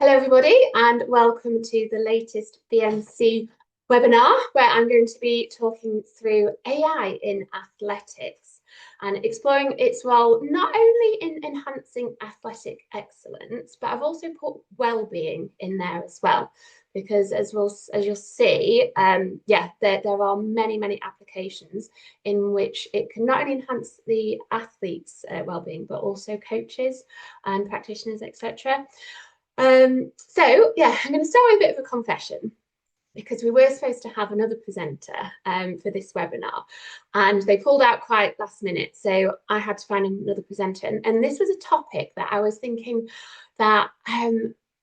Hello, everybody, and welcome to the latest BMC webinar, where I'm going to be talking through AI in athletics and exploring its role not only in enhancing athletic excellence, but I've also put well-being in there as well, because as you'll see, there are many applications in which it can not only enhance the athletes' well-being, but also coaches and practitioners, etc. I'm going to start with a bit of a confession because we were supposed to have another presenter for this webinar and they pulled out quite last minute. So I had to find another presenter. And this was a topic that I was thinking that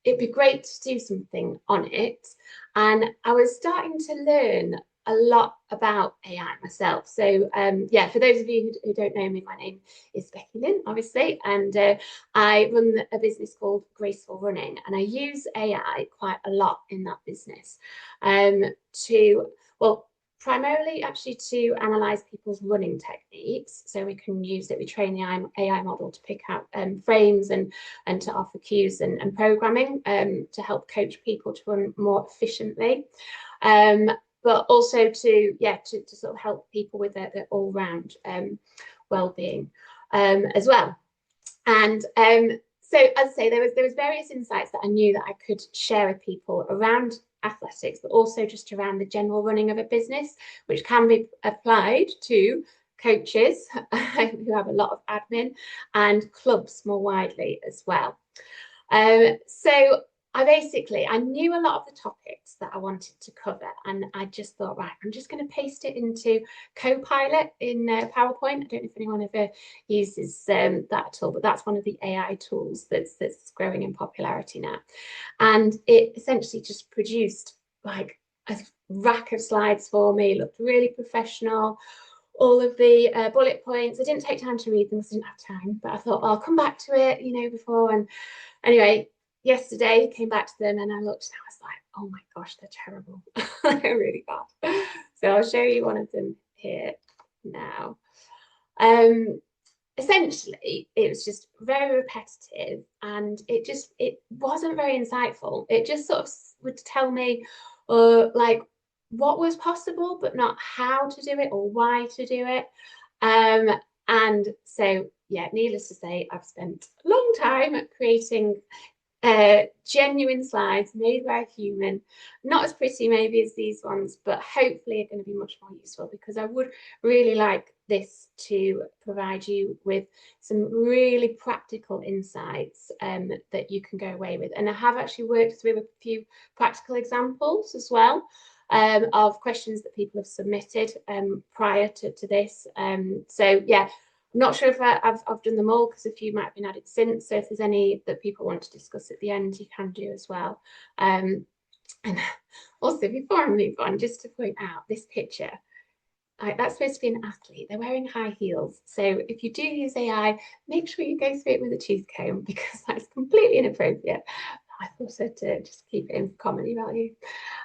it'd be great to do something on it. And I was starting to learn a lot about AI myself. So for those of you who don't know me, my name is Becky Lynn, obviously, and I run a business called Graceful Running, and I use AI quite a lot in that business primarily actually to analyze people's running techniques. So we can use it, we train the AI model to pick out frames and to offer cues and programming to help coach people to run more efficiently. But also to sort of help people with their all-round well-being as well. And so as I say, there was various insights that I knew that I could share with people around athletics, but also just around the general running of a business, which can be applied to coaches who have a lot of admin and clubs more widely as well. So I knew a lot of the topics that I wanted to cover, and I just thought, right, I'm just going to paste it into Copilot in PowerPoint. I don't know if anyone ever uses that at all, but that's one of the AI tools that's growing in popularity now. And it essentially just produced like a rack of slides for me, looked really professional. All of the bullet points. I didn't take time to read them because I didn't have time, but I thought, well, I'll come back to it, before. And anyway, yesterday came back to them and I looked and I was like, oh my gosh, they're terrible. They're really bad. So I'll show you one of them here now. Essentially, it was just very repetitive and it wasn't very insightful. It just sort of would tell me like what was possible, but not how to do it or why to do it. And so, yeah, needless to say, I've spent a long time creating genuine slides made by a human, not as pretty maybe as these ones, but hopefully are going to be much more useful, because I would really like this to provide you with some really practical insights that you can go away with. And I have actually worked through a few practical examples as well of questions that people have submitted prior to this. So yeah, I'm not sure if I've done them all, because a few might have been added since. So if there's any that people want to discuss at the end, you can do as well. And also, before I move on, just to point out this picture, that's supposed to be an athlete. They're wearing high heels. So if you do use AI, make sure you go through it with a tooth comb, because that's completely inappropriate. I thought to just keep it in comedy value.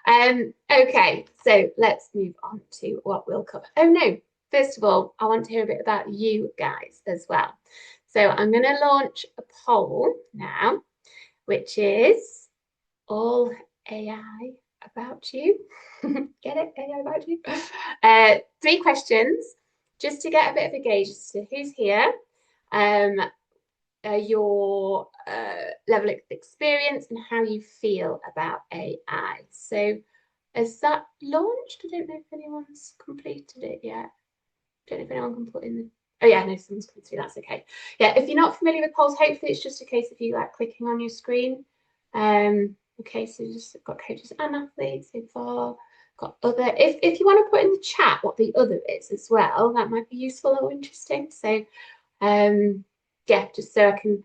Okay, so let's move on to what we'll cover. Oh no, first of all, I want to hear a bit about you guys as well. So I'm going to launch a poll now, which is all AI about you. Get it? AI about you. 3 questions, just to get a bit of a gauge as to who's here, your level of experience, and how you feel about AI. So is that launched? I don't know if anyone's completed it yet. I don't know if anyone can put in the... Oh yeah, no, someone's come through. That's okay. Yeah, if you're not familiar with polls, hopefully it's just a case of you like clicking on your screen. Okay, so just got coaches and athletes so far. Got other. If you want to put in the chat what the other is as well, that might be useful or interesting. So yeah, just so I can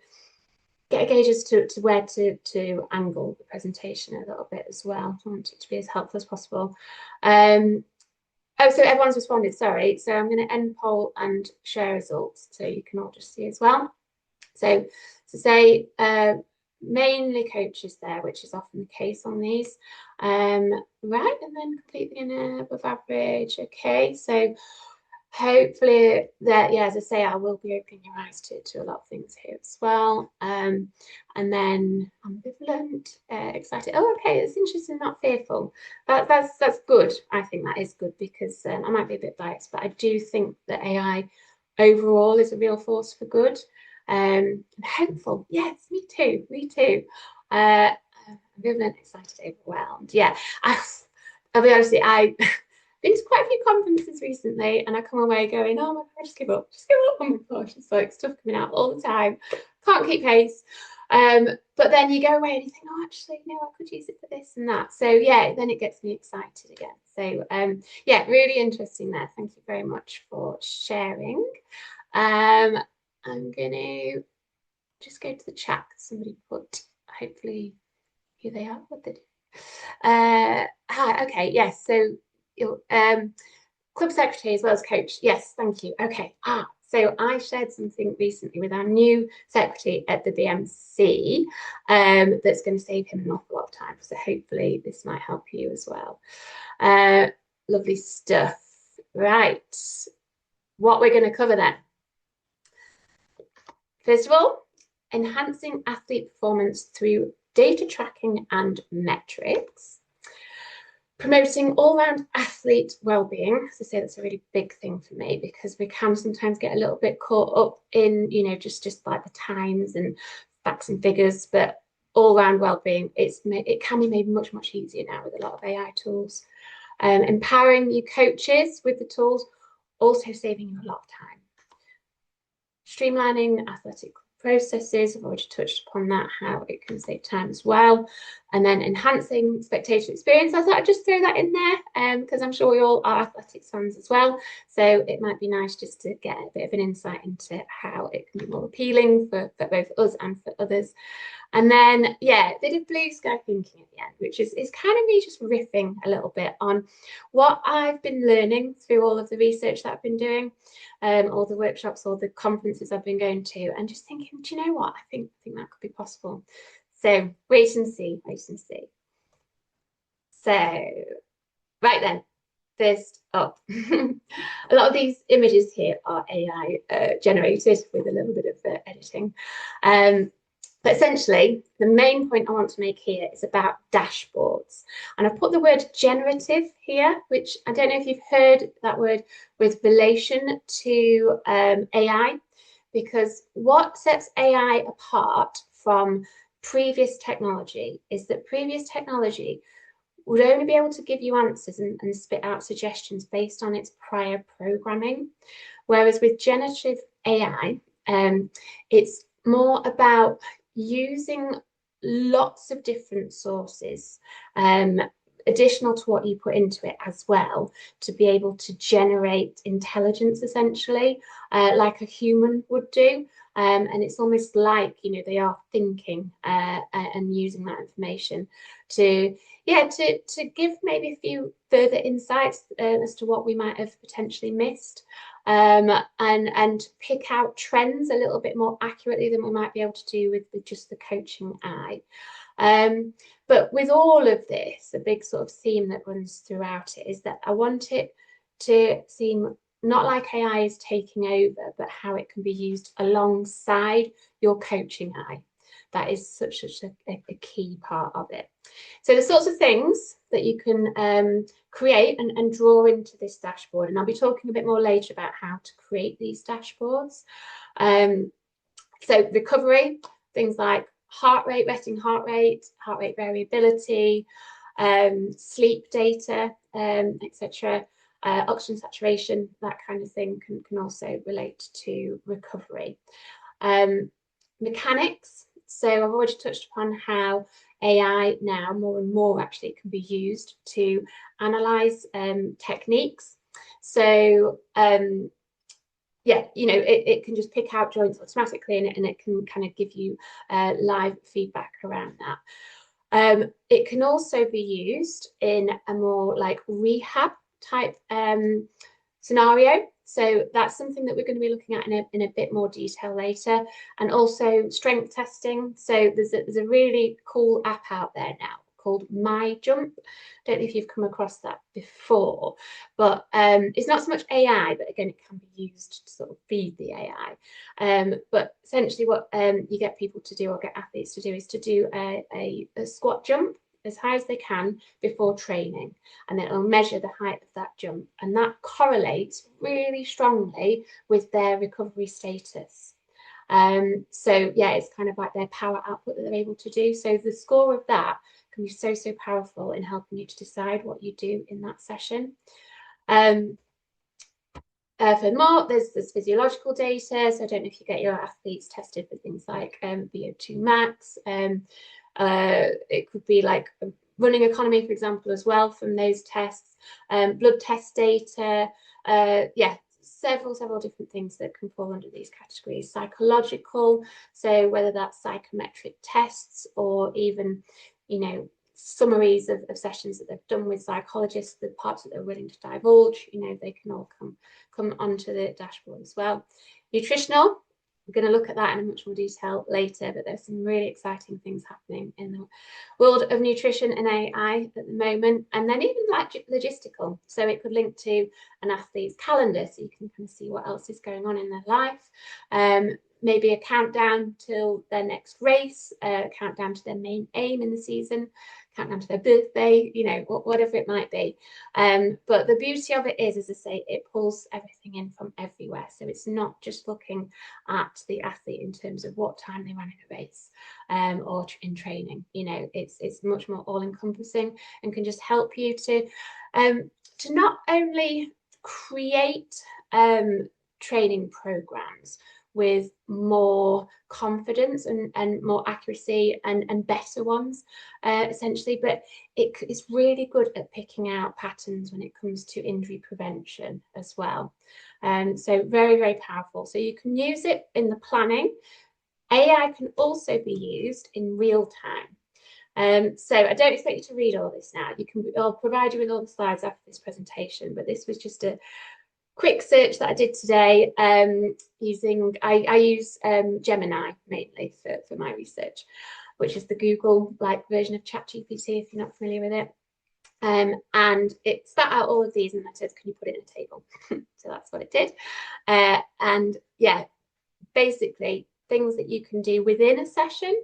get a gauge as to where to angle the presentation a little bit as well. I want it to be as helpful as possible. Oh, so everyone's responded, sorry. So I'm going to end poll and share results so you can all just see as well. So to say mainly coaches there, which is often the case on these. Right, and then completely in above average. Okay, so hopefully that, yeah, as I say, I will be opening your eyes to a lot of things here as well. And then ambivalent, excited. Oh, okay, it's interesting, not fearful. That's good. I think that is good because I might be a bit biased, but I do think that AI overall is a real force for good. Hopeful. Yes, me too. Me too. Ambivalent, excited, overwhelmed. Yeah, I'll be honest, I've been to quite a few conferences recently, and I come away going, oh my God, just give up, just give up. Oh my gosh, it's like stuff coming out all the time. Can't keep pace. But then you go away and you think, oh, actually, no, I could use it for this and that. So yeah, then it gets me excited again. So yeah, really interesting there. Thank you very much for sharing. I'm going to just go to the chat. Somebody put, hopefully, who they are, what they do. Hi, okay, yes. So you're club secretary as well as coach. Yes, thank you. Okay. So I shared something recently with our new secretary at the BMC that's going to save him an awful lot of time. So hopefully this might help you as well. Lovely stuff. Right. What we're going to cover then. First of all, enhancing athlete performance through data tracking and metrics. Promoting all-round athlete well-being. As I say, that's a really big thing for me because we can sometimes get a little bit caught up in, you know, just like the times and facts and figures, but all-round well-being, it can be made much, much easier now with a lot of AI tools. Empowering your coaches with the tools, also saving you a lot of time. Streamlining athletic processes, I've already touched upon that, how it can save time as well. And then enhancing spectator experience. I thought I'd just throw that in there because I'm sure we all are athletics fans as well. So it might be nice just to get a bit of an insight into how it can be more appealing for both us and for others. And then, yeah, a bit of blue sky thinking at the end, which is kind of me just riffing a little bit on what I've been learning through all of the research that I've been doing, all the workshops, all the conferences I've been going to, and just thinking, do you know what? I think that could be possible. So wait and see, wait and see. So, right then, first up, a lot of these images here are AI generated with a little bit of editing. But essentially, the main point I want to make here is about dashboards. And I've put the word generative here, which I don't know if you've heard that word with relation to AI, because what sets AI apart from previous technology is that previous technology would only be able to give you answers and spit out suggestions based on its prior programming. Whereas with generative AI, it's more about using lots of different sources, additional to what you put into it as well, to be able to generate intelligence essentially, like a human would do. And it's almost like, you know, they are thinking and using that information to give maybe a few further insights as to what we might have potentially missed, and pick out trends a little bit more accurately than we might be able to do with just the coaching eye. But with all of this, a big sort of theme that runs throughout it is that I want it to seem not like AI is taking over, but how it can be used alongside your coaching eye. That is such a key part of it. So the sorts of things that you can create and draw into this dashboard, and I'll be talking a bit more later about how to create these dashboards. So recovery, things like heart rate, resting heart rate variability, sleep data, etc. Oxygen saturation, that kind of thing can also relate to recovery. Mechanics. So I've already touched upon how AI now more and more actually can be used to analyze techniques. So yeah, you know, it can just pick out joints automatically, and it can kind of give you live feedback around that. It can also be used in a more like rehab type scenario. So that's something that we're going to be looking at in a bit more detail later, and also strength testing. So there's a really cool app out there now called My Jump. Don't know if you've come across that before, but it's not so much AI, but again, it can be used to sort of feed the AI. But essentially what you get people to do, or get athletes to do, is to do a squat jump as high as they can before training, and then it'll measure the height of that jump, and that correlates really strongly with their recovery status. So yeah, it's kind of like their power output that they're able to do. So the score of that can be so powerful in helping you to decide what you do in that session. For more, there's physiological data. So I don't know if you get your athletes tested for things like VO2 max. It could be like running economy, for example, as well from those tests. Blood test data. Yeah, several different things that can fall under these categories. Psychological, so whether that's psychometric tests or even, you know, summaries of sessions that they've done with psychologists, the parts that they're willing to divulge, you know, they can all come onto the dashboard as well. Nutritional, we're going to look at that in much more detail later, but there's some really exciting things happening in the world of nutrition and AI at the moment. And then even like logistical, so it could link to an athlete's calendar, so you can kind of see what else is going on in their life. Maybe a countdown till their next race, countdown to their main aim in the season, countdown to their birthday, you know, whatever it might be. But the beauty of it is, as I say, it pulls everything in from everywhere. So it's not just looking at the athlete in terms of what time they ran in a race or in training. You know, it's much more all-encompassing and can just help you to not only create training programs with more confidence and more accuracy and better ones, essentially, but it's really good at picking out patterns when it comes to injury prevention as well. So very powerful. So you can use it in the planning. AI can also be used in real time. So I don't expect you to read all this now. I'll provide you with all the slides after this presentation, but this was just a quick search that I did today using, I use Gemini mainly for my research, which is the Google-like version of ChatGPT, if you're not familiar with it. And it spat out all of these and I said, can you put it in a table? So that's what it did. And yeah, basically things that you can do within a session,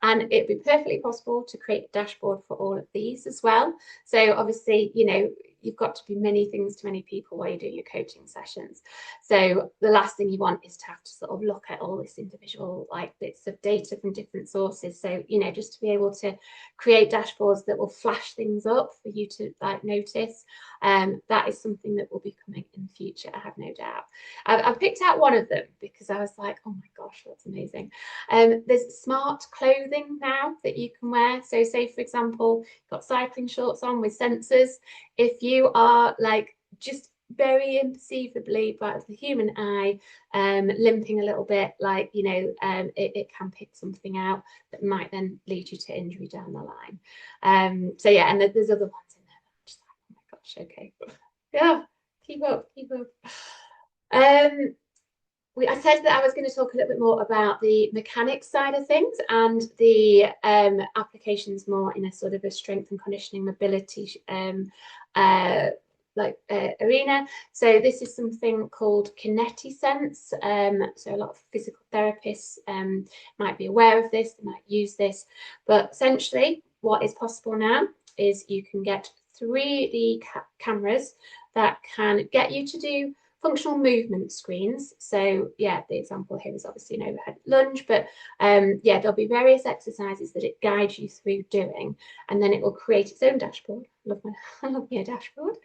and it'd be perfectly possible to create a dashboard for all of these as well. So obviously, you know, you've got to be many things to many people while you're doing your coaching sessions. So the last thing you want is to have to sort of look at all this individual like bits of data from different sources. So, you know, just to be able to create dashboards that will flash things up for you to like notice, that is something that will be coming in the future, I have no doubt. I've picked out one of them because I was like, oh my gosh, that's amazing. There's smart clothing now that you can wear. So say, for example, you've got cycling shorts on with sensors. If you are like just very imperceivably by the human eye, limping a little bit, like, you know, it can pick something out that might then lead you to injury down the line. So yeah, and there's other ones in there. I'm just like, oh my gosh, okay. Yeah, keep up. I said that I was going to talk a little bit more about the mechanics side of things and the applications more in a sort of a strength and conditioning mobility arena. So this is something called KinetiSense. So a lot of physical therapists might be aware of this, they might use this, but essentially what is possible now is you can get 3D cameras that can get you to do functional movement screens. So yeah, the example here is obviously an overhead lunge, but yeah, there'll be various exercises that it guides you through doing, and then it will create its own dashboard. I love my dashboard.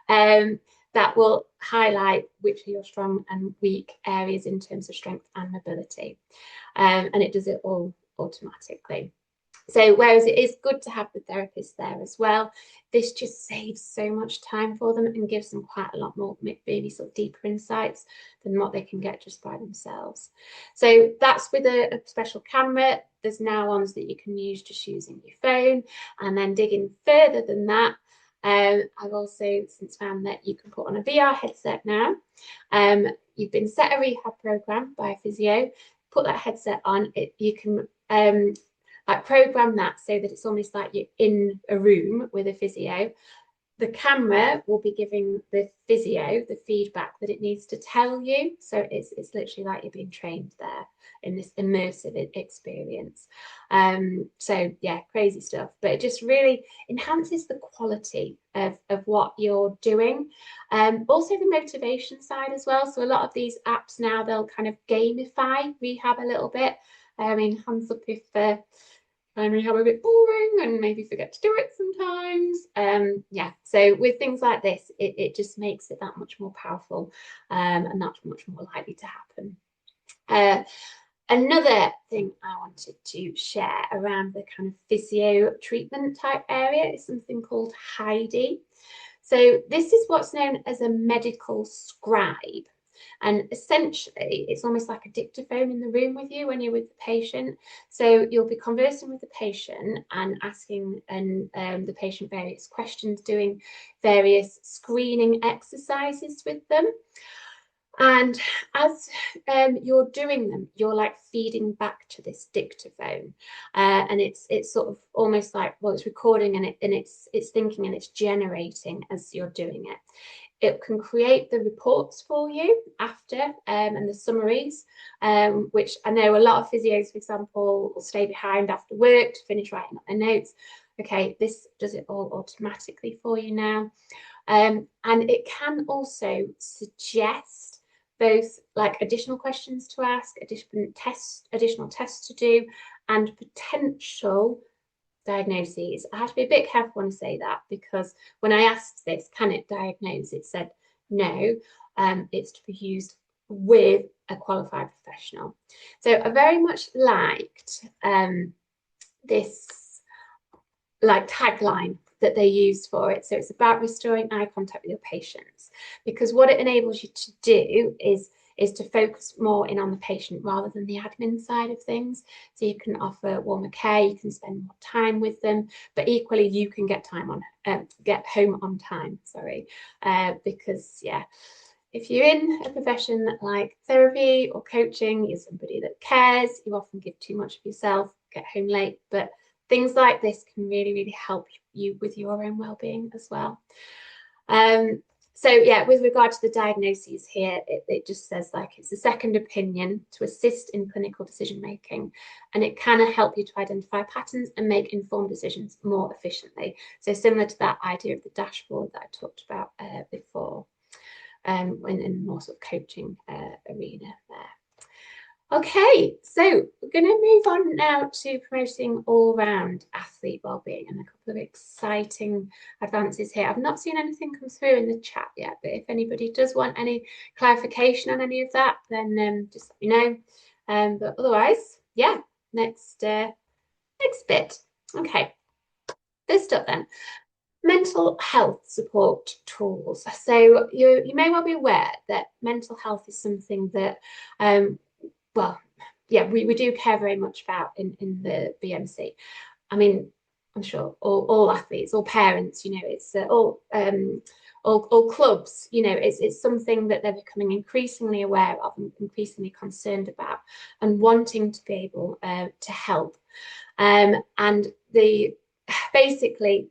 That will highlight which are your strong and weak areas in terms of strength and mobility. And it does it all automatically. So whereas it is good to have the therapist there as well, this just saves so much time for them and gives them quite a lot more, maybe sort of deeper insights than what they can get just by themselves. So that's with a special camera. There's now ones that you can use just using your phone, and then digging further than that, I've also since found that you can put on a VR headset now. You've been set a rehab program by a physio, put that headset on, you can like program that so that it's almost like you're in a room with a physio. The camera will be giving the physio the feedback that it needs to tell you. So it's literally like you're being trained there in this immersive experience. So yeah, crazy stuff. But it just really enhances the quality of what you're doing. Also the motivation side as well. So a lot of these apps now, they'll kind of gamify rehab a little bit. I mean, hands up if find rehab a bit boring and maybe forget to do it sometimes. Yeah, so with things like this, it just makes it that much more powerful and that much more likely to happen. Another thing I wanted to share around the kind of physio treatment type area is something called Heidi. So this is what's known as a medical scribe. And essentially, it's almost like a dictaphone in the room with you when you're with the patient. So you'll be conversing with the patient and asking the patient various questions, doing various screening exercises with them. And as you're doing them, you're like feeding back to this dictaphone, and it's sort of almost like, well, it's recording and it's thinking and it's generating as you're doing it. It can create the reports for you after and the summaries, which I know a lot of physios, for example, will stay behind after work to finish writing up their notes. Okay, this does it all automatically for you now. And it can also suggest both like additional questions to ask, additional tests to do, and potential diagnoses. I have to be a bit careful when I say that, because when I asked this, can it diagnose? It said no, it's to be used with a qualified professional. So I very much liked this like tagline that they used for it. So it's about restoring eye contact with your patients, because what it enables you to do is to focus more in on the patient rather than the admin side of things. So you can offer warmer care, you can spend more time with them, but equally you can get home on time, sorry, because yeah, if you're in a profession like therapy or coaching, you're somebody that cares, you often give too much of yourself, get home late, but things like this can really, really help you with your own well-being as well. So yeah, with regard to the diagnoses here, it just says like it's a second opinion to assist in clinical decision making, and it can help you to identify patterns and make informed decisions more efficiently. So similar to that idea of the dashboard that I talked about before, in more sort of coaching arena there. Okay, so we're going to move on now to promoting all-round athlete wellbeing, and a couple of exciting advances here. I've not seen anything come through in the chat yet, but if anybody does want any clarification on any of that, then just let me know. But otherwise, yeah, next bit. Okay, first up then. Mental health support tools. So you may well be aware that mental health is something that well, yeah, we do care very much about in the BMC. I mean, I'm sure all athletes, all parents, you know, it's all clubs, you know, it's something that they're becoming increasingly aware of and increasingly concerned about and wanting to be able to help. And basically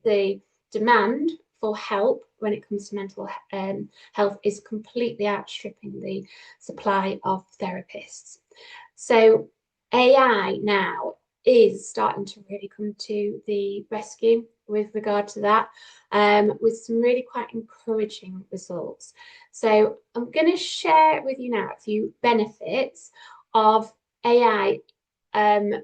the demand for help when it comes to mental health is completely outstripping the supply of therapists. So AI now is starting to really come to the rescue with regard to that, with some really quite encouraging results. So I'm going to share with you now a few benefits of AI and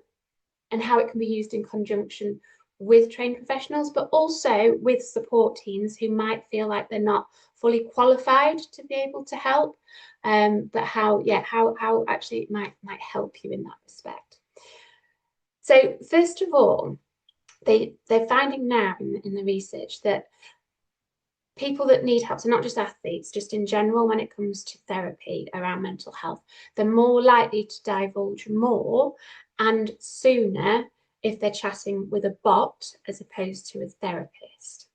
how it can be used in conjunction with trained professionals, but also with support teams who might feel like they're not fully qualified to be able to help, but how actually it might help you in that respect. So first of all, they're finding now in the research that people that need help, so not just athletes, just in general when it comes to therapy around mental health, they're more likely to divulge more and sooner if they're chatting with a bot as opposed to a therapist.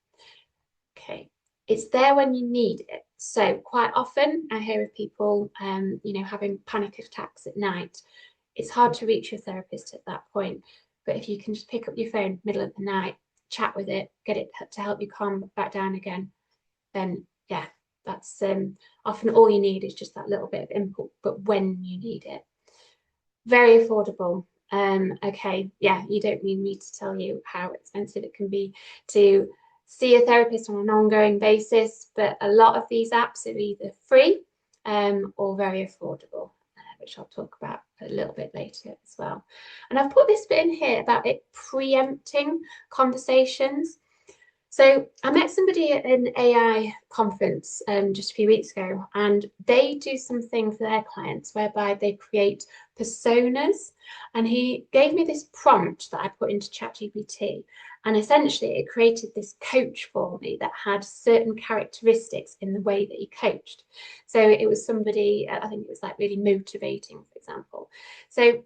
Okay, it's there when you need it. So quite often I hear of people, you know, having panic attacks at night. It's hard to reach your therapist at that point. But if you can just pick up your phone middle of the night, chat with it, get it to help you calm back down again, then yeah, that's often all you need is just that little bit of input, but when you need it. Very affordable. Okay, yeah, you don't need me to tell you how expensive it can be to see a therapist on an ongoing basis, but a lot of these apps are either free or very affordable, which I'll talk about a little bit later as well. And I've put this bit in here about it preempting conversations. So I met somebody at an AI conference just a few weeks ago, and they do something for their clients whereby they create personas. And he gave me this prompt that I put into ChatGPT, and essentially it created this coach for me that had certain characteristics in the way that he coached. So it was somebody, I think it was like really motivating, for example. So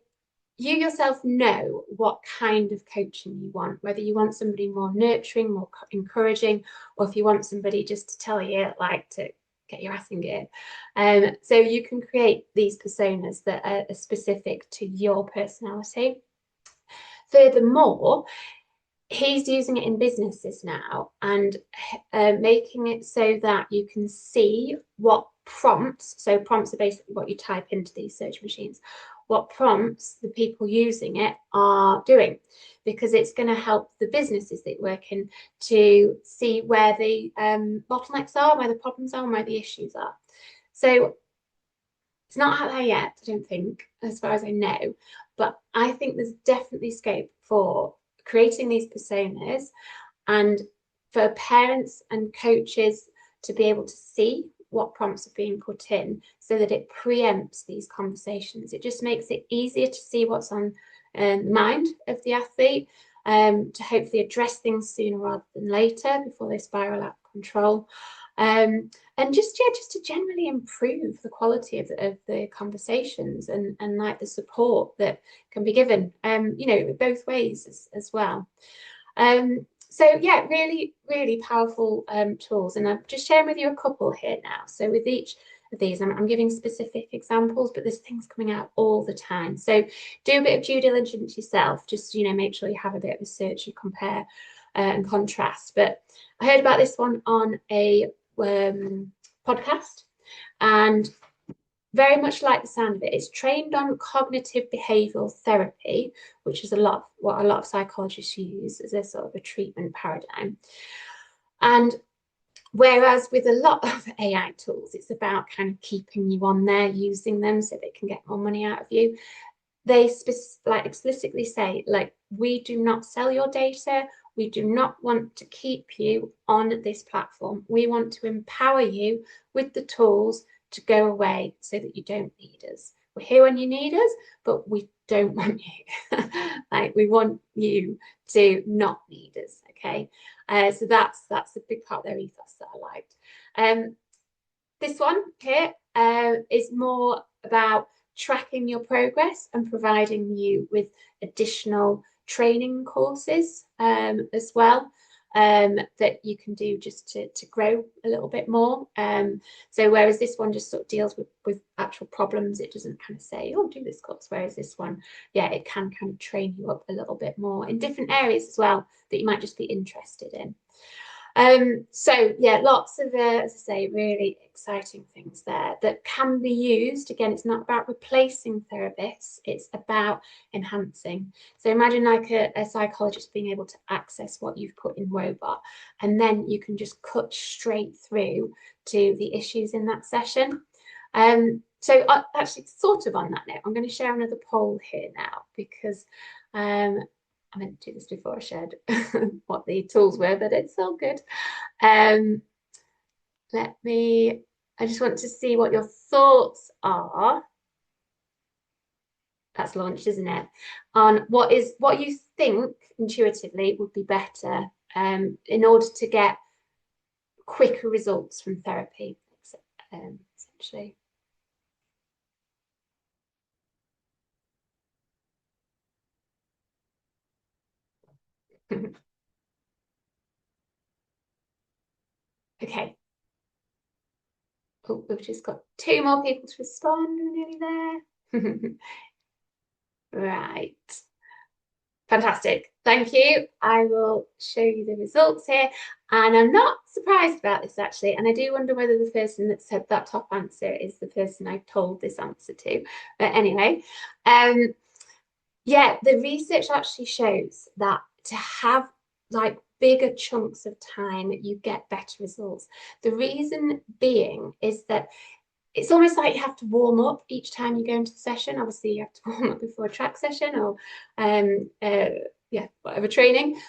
you yourself know what kind of coaching you want, whether you want somebody more nurturing, more encouraging, or if you want somebody just to tell you like to get your ass in gear. So you can create these personas that are specific to your personality. Furthermore, he's using it in businesses now and making it so that you can see what prompts, so prompts are basically what you type into these search machines, what prompts the people using it are doing, because it's going to help the businesses that work in to see where the bottlenecks are, where the problems are, and where the issues are. So it's not out there yet, I don't think, as far as I know, but I think there's definitely scope for creating these personas and for parents and coaches to be able to see what prompts are being put in so that it preempts these conversations. It just makes it easier to see what's on the mind of the athlete, to hopefully address things sooner rather than later before they spiral out of control. And just to generally improve the quality of the conversations and like the support that can be given, both ways as well. So yeah, really, really powerful tools. And I'm just sharing with you a couple here now. So with each of these, I'm giving specific examples, but there's things coming out all the time. So do a bit of due diligence yourself. Just, make sure you have a bit of a search and compare and contrast. But I heard about this one on a podcast, and very much like the sound of it, it's trained on cognitive behavioral therapy, which is what a lot of psychologists use as a sort of a treatment paradigm. And whereas with a lot of AI tools, it's about kind of keeping you on there, using them so they can get more money out of you. They explicitly say, like, we do not sell your data. We do not want to keep you on this platform. We want to empower you with the tools to go away so that you don't need us. We're here when you need us, but we don't want you. Like, we want you to not need us. Okay, so that's a big part of their ethos that I liked. This one here is more about tracking your progress and providing you with additional training courses as well, that you can do just to grow a little bit more. So whereas this one just sort of deals with actual problems, it doesn't kind of say, oh, do this course. Whereas this one, yeah, it can kind of train you up a little bit more in different areas as well that you might just be interested in. So yeah, lots of, as I say, really exciting things there that can be used. Again, it's not about replacing therapists, it's about enhancing. So imagine like a psychologist being able to access what you've put in Robot, and then you can just cut straight through to the issues in that session. So actually, sort of on that note, I'm going to share another poll here now, because I meant to do this before I shared what the tools were, but it's all good. I just want to see what your thoughts are. That's launched, isn't it? On what you think intuitively would be better in order to get quicker results from therapy, essentially. Okay. Oh, we've just got 2 more people to respond. We're nearly there. Right. Fantastic. Thank you. I will show you the results here. And I'm not surprised about this actually. And I do wonder whether the person that said that top answer is the person I told this answer to. But anyway, yeah, the research actually shows that to have like bigger chunks of time, you get better results. The reason being is that it's almost like you have to warm up each time you go into the session. Obviously, you have to warm up before a track session or yeah, whatever training.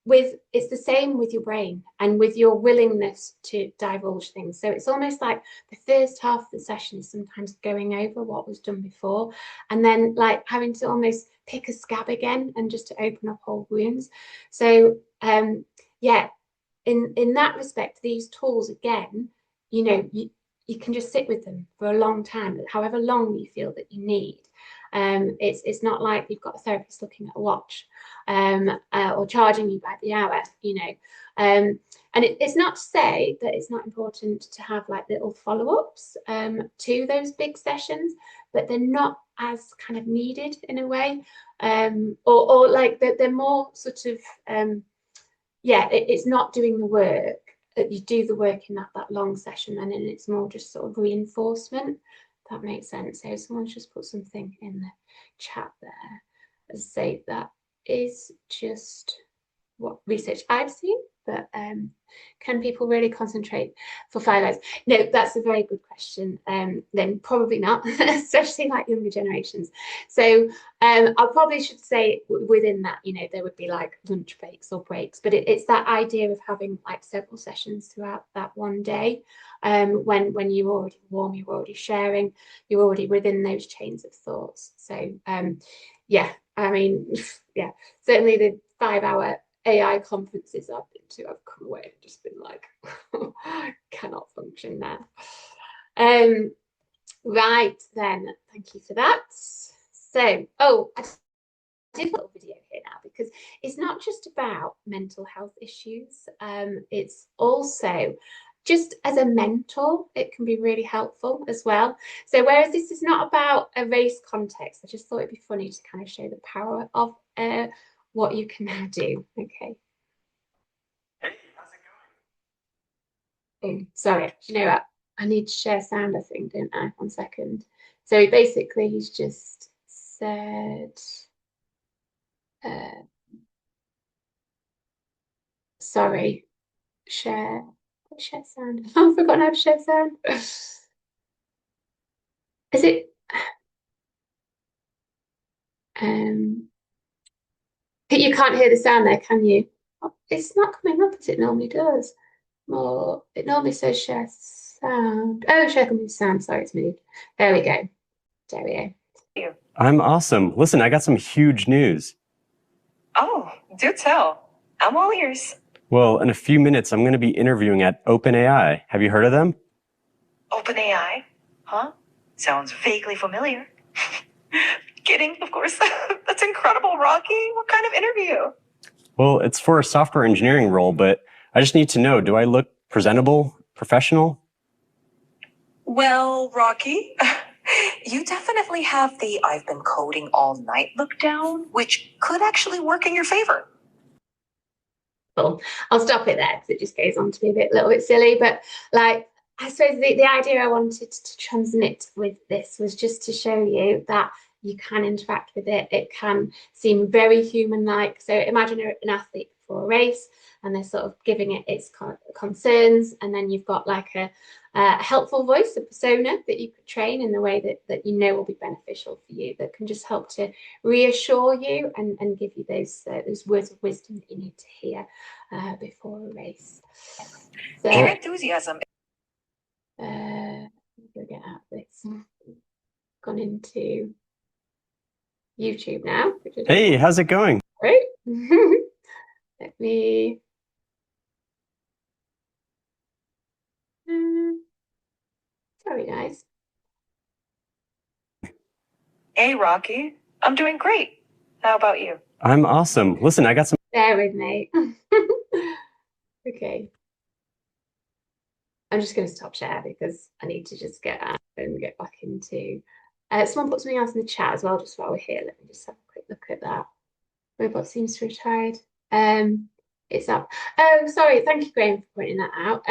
It's the same with your brain and with your willingness to divulge things. So it's almost like the first half of the session is sometimes going over what was done before, and then like having to almost pick a scab again and just to open up old wounds. So yeah, in that respect, these tools again, you know, you can just sit with them for a long time, however long you feel that you need. It's not like you've got a therapist looking at a watch or charging you by the hour, you know. And it's not to say that it's not important to have like little follow-ups to those big sessions, but they're not as kind of needed in a way, or like they're more sort of yeah, it's not doing the work. You do the work in that long session, and then it's more just sort of reinforcement. That makes sense. So someone's just put something in the chat there. As I say, that is just what research I've seen, but can people really concentrate for 5 hours? No, that's a very good question. Then probably not, especially like younger generations. So I probably should say within that, you know, there would be like lunch breaks or breaks, but it's that idea of having like several sessions throughout that one day. When you're already warm, you're already sharing, you're already within those chains of thoughts. So yeah, I mean, yeah, certainly the 5-hour AI conferences I've been to, I've come away and just been like, cannot function now. Right then, thank you for that. So, oh, I did a little video here now because it's not just about mental health issues. It's also just as a mentor, it can be really helpful as well. So whereas this is not about a race context, I just thought it'd be funny to kind of show the power of what you can now do. Okay. Hey, how's it going? Oh, sorry, you know what? I need to share sound, I think, don't I? 1 second. So basically, he's just said, sorry, share sound. I've forgotten how to share sound. Is it? You can't hear the sound there, can you? It's not coming up as it normally does. More, it normally says share sound. Oh, share complete sound. Sorry, it's moved. There we go. There we go. I'm awesome. Listen, I got some huge news. Oh, do tell. I'm all ears. Well, in a few minutes, I'm going to be interviewing at OpenAI. Have you heard of them? OpenAI? Huh? Sounds vaguely familiar. Kidding, of course. That's incredible, Rocky. What kind of interview? Well, it's for a software engineering role, but I just need to know, do I look presentable, professional? Well, Rocky, you definitely have the I've been coding all night look down, which could actually work in your favor. Cool. I'll stop it there because it just goes on to be a little bit silly. But like, I suppose the idea I wanted to transmit with this was just to show you that you can interact with it. It can seem very human-like. So imagine an athlete before a race and they're sort of giving it its concerns, and then you've got like a helpful voice, a persona that you could train in the way that you know will be beneficial for you, that can just help to reassure you and give you those words of wisdom that you need to hear before a race. So, your enthusiasm. We'll get out of this. Gone into YouTube now. Hey, how's it going? Right. Let me. Sorry, guys. Hey, Rocky. I'm doing great. How about you? I'm awesome. Listen, I got some... Bear with me. Okay. I'm just going to stop share because I need to just get out and get back into... someone put something else in the chat as well, just while we're here. Let me just have a quick look at that. Robot seems to have tried. It's up. Oh, sorry. Thank you, Graham, for pointing that out.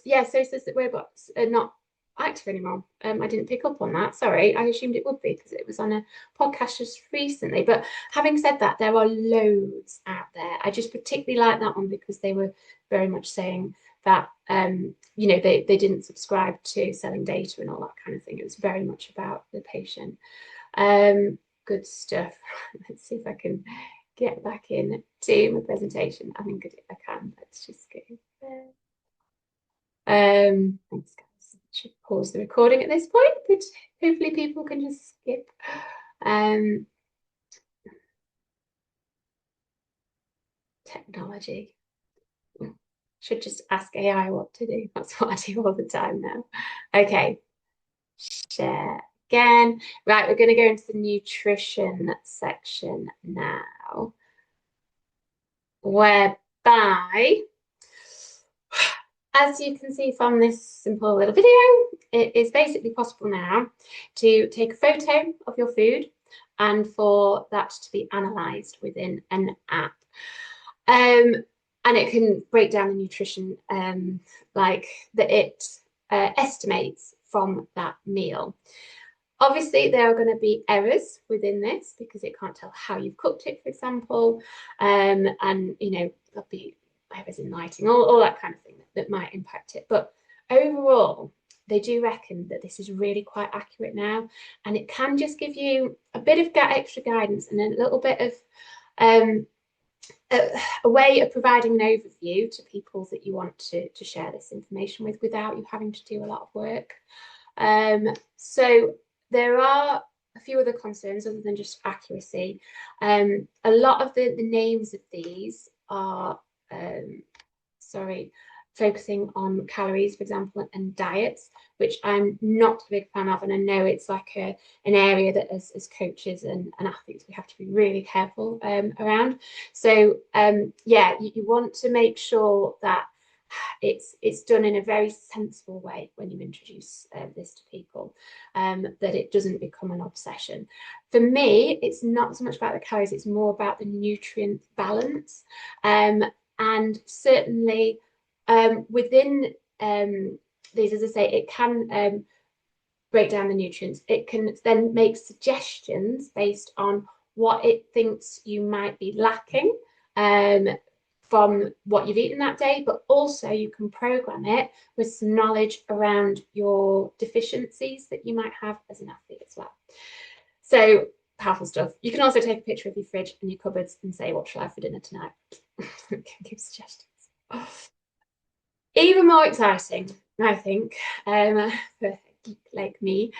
Yeah, so it says that robots are not active anymore. I didn't pick up on that. Sorry. I assumed it would be because it was on a podcast just recently. But having said that, there are loads out there. I just particularly like that one because they were very much saying that you know, they didn't subscribe to selling data and all that kind of thing. It was very much about the patient. Good stuff. Let's see if I can get back in to my presentation. I think I can. Let's just go there. Thanks, guys. I should pause the recording at this point, but hopefully people can just skip. Technology. Should just ask AI what to do. That's what I do all the time now. Okay. Share again. Right, we're going to go into the nutrition section now, whereby, as you can see from this simple little video, it is basically possible now to take a photo of your food and for that to be analysed within an app. And it can break down the nutrition like that it estimates from that meal. Obviously, there are going to be errors within this because it can't tell how you've cooked it, for example, and you know, there'll be errors in lighting, all that kind of thing that might impact it. But overall, they do reckon that this is really quite accurate now, and it can just give you a bit of extra guidance and a little bit of a way of providing an overview to people that you want to share this information with without you having to do a lot of work. So there are a few other concerns other than just accuracy. A lot of the names of these are, focusing on calories, for example, and diets, which I'm not a big fan of. And I know it's like an area that as coaches and athletes, we have to be really careful around. So yeah, you want to make sure that it's done in a very sensible way when you introduce this to people, that it doesn't become an obsession. For me, it's not so much about the calories, it's more about the nutrient balance. And certainly within these, as I say, it can break down the nutrients. It can then make suggestions based on what it thinks you might be lacking from what you've eaten that day, but also you can program it with some knowledge around your deficiencies that you might have as an athlete as well. So powerful stuff. You can also take a picture of your fridge and your cupboards and say, what shall I have for dinner tonight? Can give suggestions. Even more exciting, I think, for a geek like me,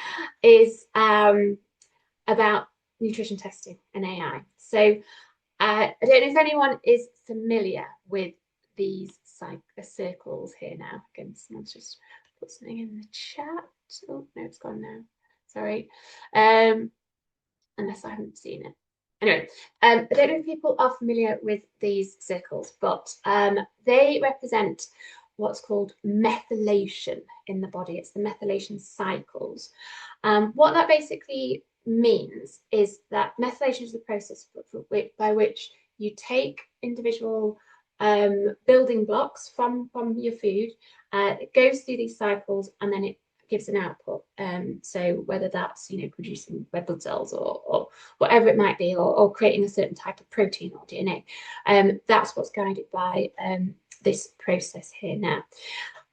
is about nutrition testing and AI. So I don't know if anyone is familiar with these circles here now. Again, someone's just put something in the chat. Oh, no, it's gone now. Sorry. Unless I haven't seen it. Anyway, I don't know if people are familiar with these circles, but they represent what's called methylation in the body. It's the methylation cycles. What that basically means is that methylation is the process by which you take individual building blocks from your food, it goes through these cycles, and then it gives an output. So whether that's, you know, producing red blood cells or whatever it might be, or creating a certain type of protein or DNA, that's what's guided by this process here now.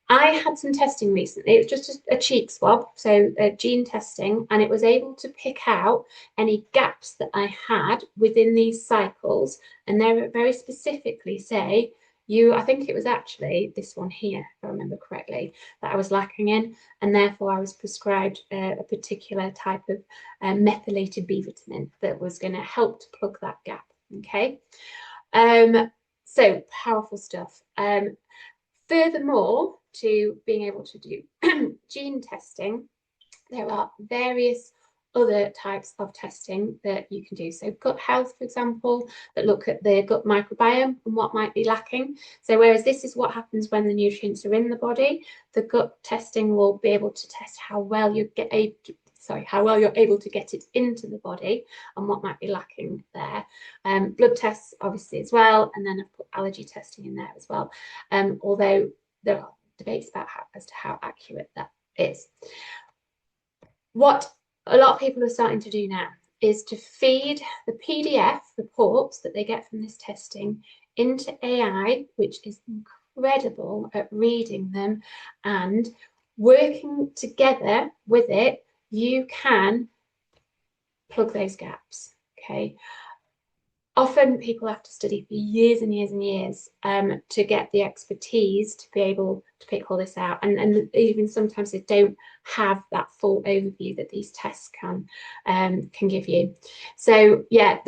I had some testing recently. It was just a cheek swab, so gene testing, and it was able to pick out any gaps that I had within these cycles, and they very specifically say, I think it was actually this one here, if I remember correctly, that I was lacking in, and therefore I was prescribed a particular type of methylated B vitamin that was going to help to plug that gap. Okay, so powerful stuff. Furthermore, to being able to do gene testing, there are various other types of testing that you can do. So gut health, for example, that look at the gut microbiome and what might be lacking. So whereas this is what happens when the nutrients are in the body, the gut testing will be able to test how well you how well you're able to get it into the body and what might be lacking there. Blood tests, obviously, as well, and then I've put allergy testing in there as well, although there are debates about as to how accurate that is. What a lot of people are starting to do now is to feed the PDF reports that they get from this testing into AI, which is incredible at reading them, and working together with it, you can plug those gaps, okay? Often people have to study for years and years and years to get the expertise to be able to pick all this out. And even sometimes they don't have that full overview that these tests can give you. So yeah,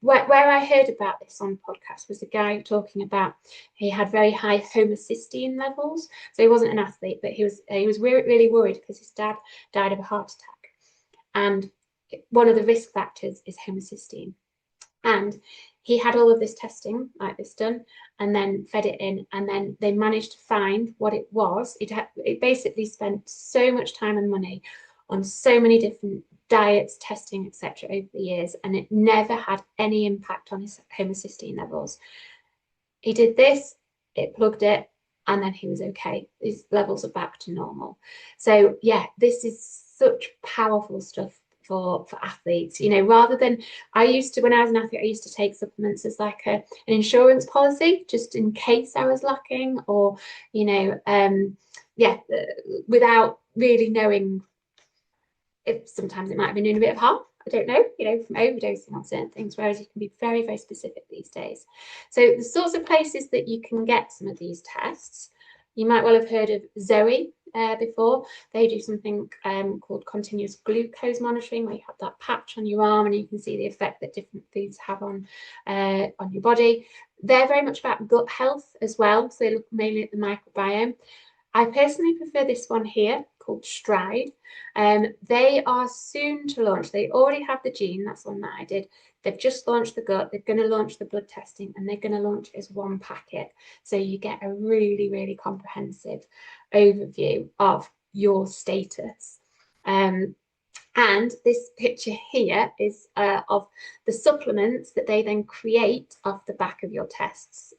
where I heard about this on podcast was a guy talking about he had very high homocysteine levels. So he wasn't an athlete, but he was really worried because his dad died of a heart attack. And one of the risk factors is homocysteine. And he had all of this testing like this done and then fed it in, and then they managed to find what it was. It basically spent so much time and money on so many different diets, testing, etc. over the years, and it never had any impact on his homocysteine levels. He did this, it plugged it, and then he was okay. His levels are back to normal. So yeah, this is such powerful stuff for athletes, you know, rather than when I was an athlete, I used to take supplements as like an insurance policy, just in case I was lacking, or, you know, without really knowing if sometimes it might have been doing a bit of harm. I don't know, you know, from overdosing on certain things, whereas you can be very, very specific these days. So the sorts of places that you can get some of these tests, you might well have heard of Zoe before. They do something called continuous glucose monitoring, where you have that patch on your arm and you can see the effect that different foods have on your body. They're very much about gut health as well, so they look mainly at the microbiome. I personally prefer this one here called Stride. They are soon to launch. They already have the gene, that's one that I did. They've just launched the gut, they're going to launch the blood testing, and they're going to launch it as one packet. So you get a really, really comprehensive overview of your status. And this picture here is of the supplements that they then create off the back of your tests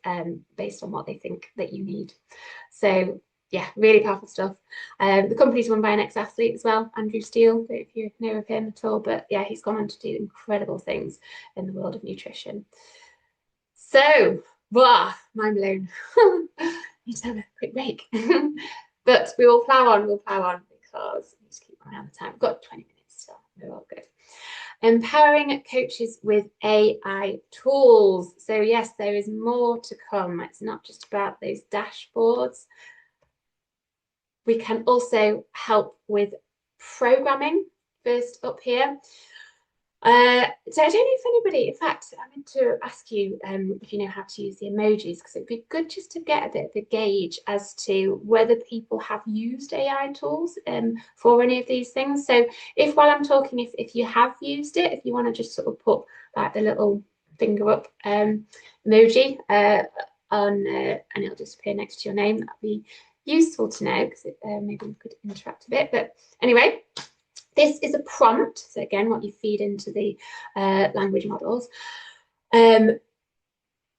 based on what they think that you need. So yeah, really powerful stuff. The company's run by an ex-athlete as well, Andrew Steele. I don't know if you know of him at all, but yeah, he's gone on to do incredible things in the world of nutrition. So, mind blown. Need to have a quick break. But we will plow on, because we just keep running out of time. We've got 20 minutes still, we're all good. Empowering coaches with AI tools. So yes, there is more to come. It's not just about those dashboards. We can also help with programming, first up here. So I don't know if anybody, in fact, I meant to ask you if you know how to use the emojis, because it'd be good just to get a bit of a gauge as to whether people have used AI tools for any of these things. So if while I'm talking, if you have used it, if you want to just sort of put like the little finger up emoji on, and it'll just appear next to your name, that'd be useful to know, because maybe we could interact a bit. But anyway, this is a prompt. So again, what you feed into the language models.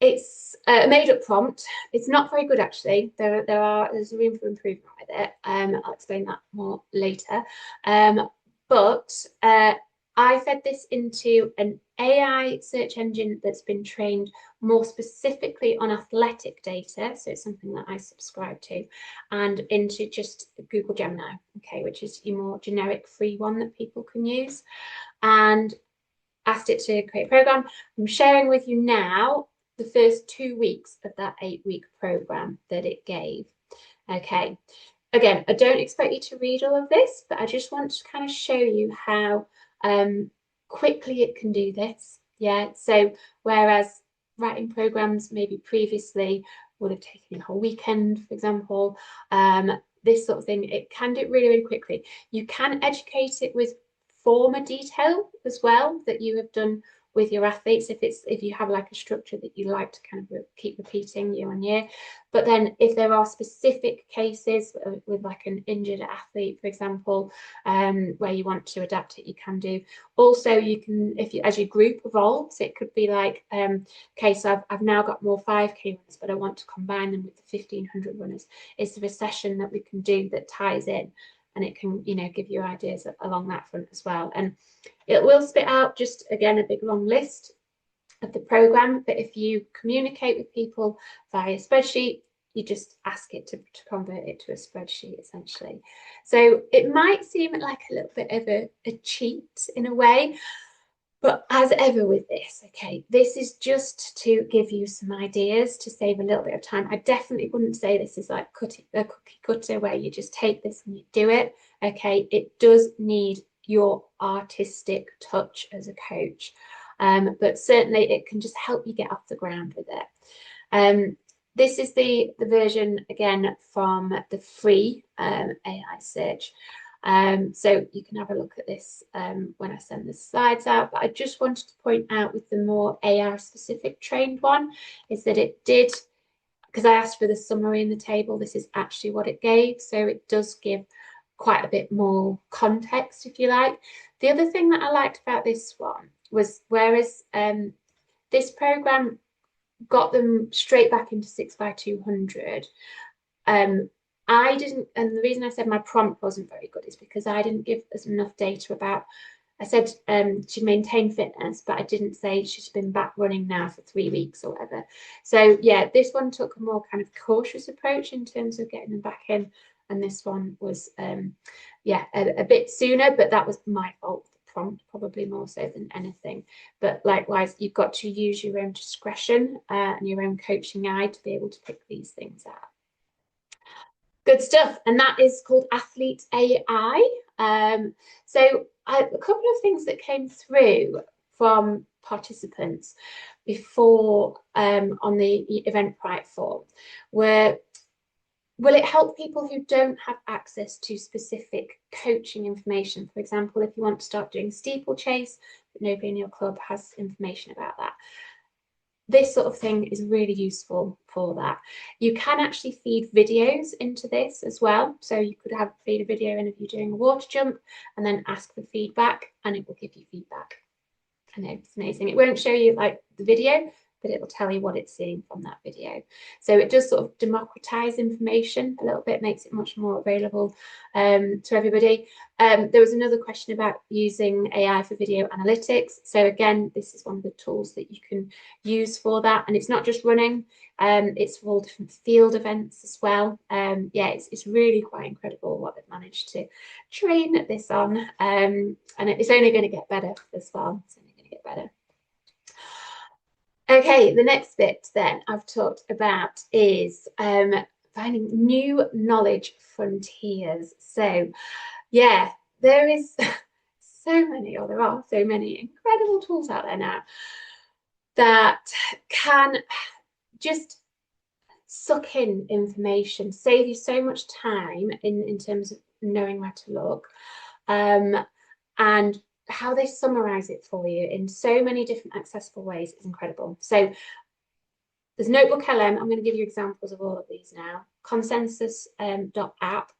It's a made-up prompt. It's not very good, actually. There's room for improvement with it. I'll explain that more later. But I fed this into an AI search engine that's been trained more specifically on athletic data. So it's something that I subscribe to, and into just Google Gemini, okay, which is your more generic free one that people can use, and asked it to create a program. I'm sharing with you now the first 2 weeks of that 8-week program that it gave. Okay, again, I don't expect you to read all of this, but I just want to kind of show you how quickly it can do this. Yeah, so whereas writing programs maybe previously would have taken a whole weekend, for example, this sort of thing, it can do it really, really quickly. You can educate it with form a detail as well that you have done with your athletes, if you have like a structure that you like to kind of keep repeating year on year. But then if there are specific cases with like an injured athlete, for example, where you want to adapt it, you can do. Also, you can, if you, as your group evolves, it could be like, okay, so I've now got more 5K runners, but I want to combine them with the 1500 runners. Is there a session that we can do that ties in? And it can, you know, give you ideas along that front as well. And it will spit out just, again, a big long list of the program. But if you communicate with people via spreadsheet, you just ask it to convert it to a spreadsheet, essentially. So it might seem like a little bit of a cheat in a way. But as ever with this, okay, this is just to give you some ideas to save a little bit of time. I definitely wouldn't say this is like a cookie cutter where you just take this and you do it. Okay, it does need your artistic touch as a coach, but certainly it can just help you get off the ground with it. This is the version, again, from the free AI search. So you can have a look at this when I send the slides out. But I just wanted to point out with the more AI specific trained one is that it did, because I asked for the summary in the table, this is actually what it gave. So it does give quite a bit more context, if you like. The other thing that I liked about this one was, whereas this program got them straight back into 6x200, I didn't, and the reason I said my prompt wasn't very good is because I didn't give us enough data about, I said she'd maintain fitness, but I didn't say she's been back running now for 3 weeks or whatever. So yeah, this one took a more kind of cautious approach in terms of getting them back in, and this one was yeah, a bit sooner, but that was my fault, the prompt, probably more so than anything. But likewise, you've got to use your own discretion and your own coaching eye to be able to pick these things out. Good stuff. And that is called Athlete AI. So a couple of things that came through from participants before on the Eventbrite form were, will it help people who don't have access to specific coaching information? For example, if you want to start doing steeplechase, but nobody in your club has information about that. This sort of thing is really useful for that. You can actually feed videos into this as well. So you could feed a video in of you doing a water jump and then ask for feedback, and it will give you feedback. I know, it's amazing. It won't show you like the video, but it will tell you what it's seeing from that video. So it does sort of democratize information a little bit, makes it much more available to everybody. There was another question about using AI for video analytics. So again, this is one of the tools that you can use for that. And it's not just running, it's for all different field events as well. Yeah, it's really quite incredible what they've managed to train this on. And it's only going to get better as well. It's only going to get better. Okay, the next bit then I've talked about is finding new knowledge frontiers. So yeah, there is so many, or there are so many incredible tools out there now that can just suck in information, save you so much time in terms of knowing where to look, and how they summarize it for you in so many different accessible ways is incredible. So there's Notebook LM. I'm going to give you examples of all of these now. Consensus.app,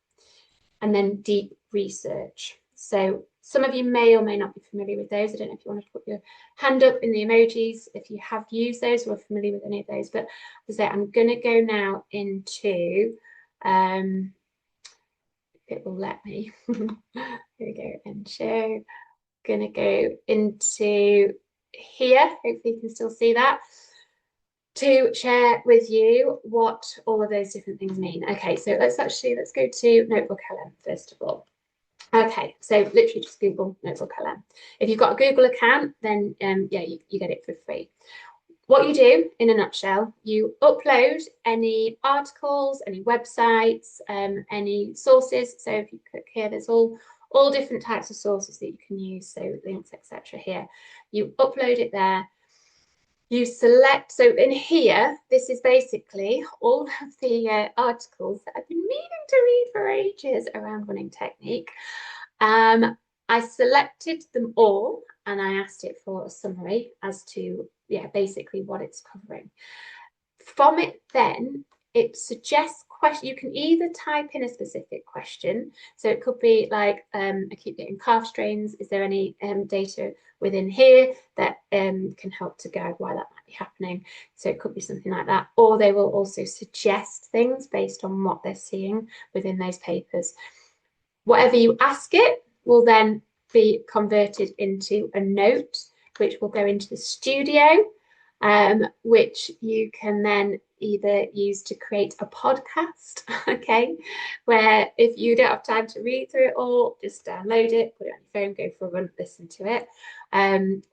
and then Deep Research. So some of you may or may not be familiar with those. I don't know if you want to put your hand up in the emojis if you have used those or are familiar with any of those. But as I say, I'm going to go now into, it will let me. Here we go, and show. Gonna go into here, hopefully you can still see that, to share with you what all of those different things mean. Okay, so let's go to Notebook LM first of all. Okay, so literally just Google Notebook LM. If you've got a Google account, then yeah, you get it for free. What you do in a nutshell, you upload any articles, any websites, any sources. So if you click here, there's all different types of sources that you can use, so links, etc. here. You upload it there. You select, so in here, this is basically all of the articles that I've been meaning to read for ages around running technique. And I selected them all and I asked it for a summary as to, yeah, basically what it's covering. From it then, it suggests question. You can either type in a specific question. So it could be like, I keep getting calf strains. Is there any data within here that can help to guide why that might be happening? So it could be something like that. Or they will also suggest things based on what they're seeing within those papers. Whatever you ask it will then be converted into a note, which will go into the studio, which you can then either use to create a podcast, okay, where if you don't have time to read through it all, just download it, put it on your phone, go for a run, listen to it,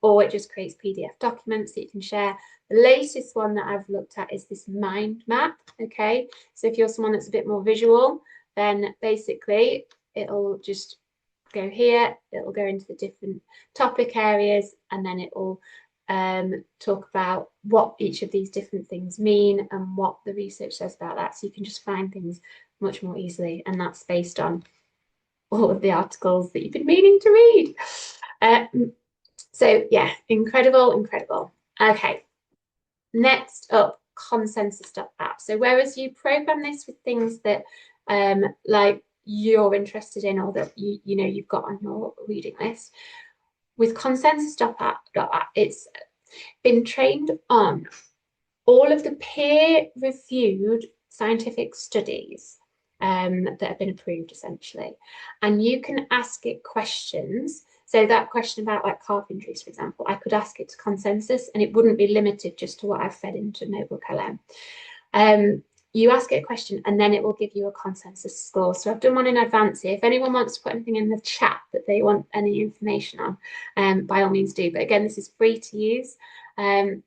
or it just creates PDF documents that you can share. The latest one that I've looked at is this mind map, okay, so if you're someone that's a bit more visual, then basically it'll just go here, it'll go into the different topic areas, and then it will talk about what each of these different things mean and what the research says about that. So you can just find things much more easily, and that's based on all of the articles that you've been meaning to read. So yeah, incredible. Okay, next up, consensus.app. So whereas you program this with things that like you're interested in or that you know you've got on your reading list, with consensus.app, it's been trained on all of the peer-reviewed scientific studies that have been approved, essentially. And you can ask it questions. So that question about like calf injuries, for example, I could ask it to consensus and it wouldn't be limited just to what I've fed into Notebook LM. You ask it a question and then it will give you a consensus score. So I've done one in advance here. If anyone wants to put anything in the chat that they want any information on, by all means do. But again, this is free to use. And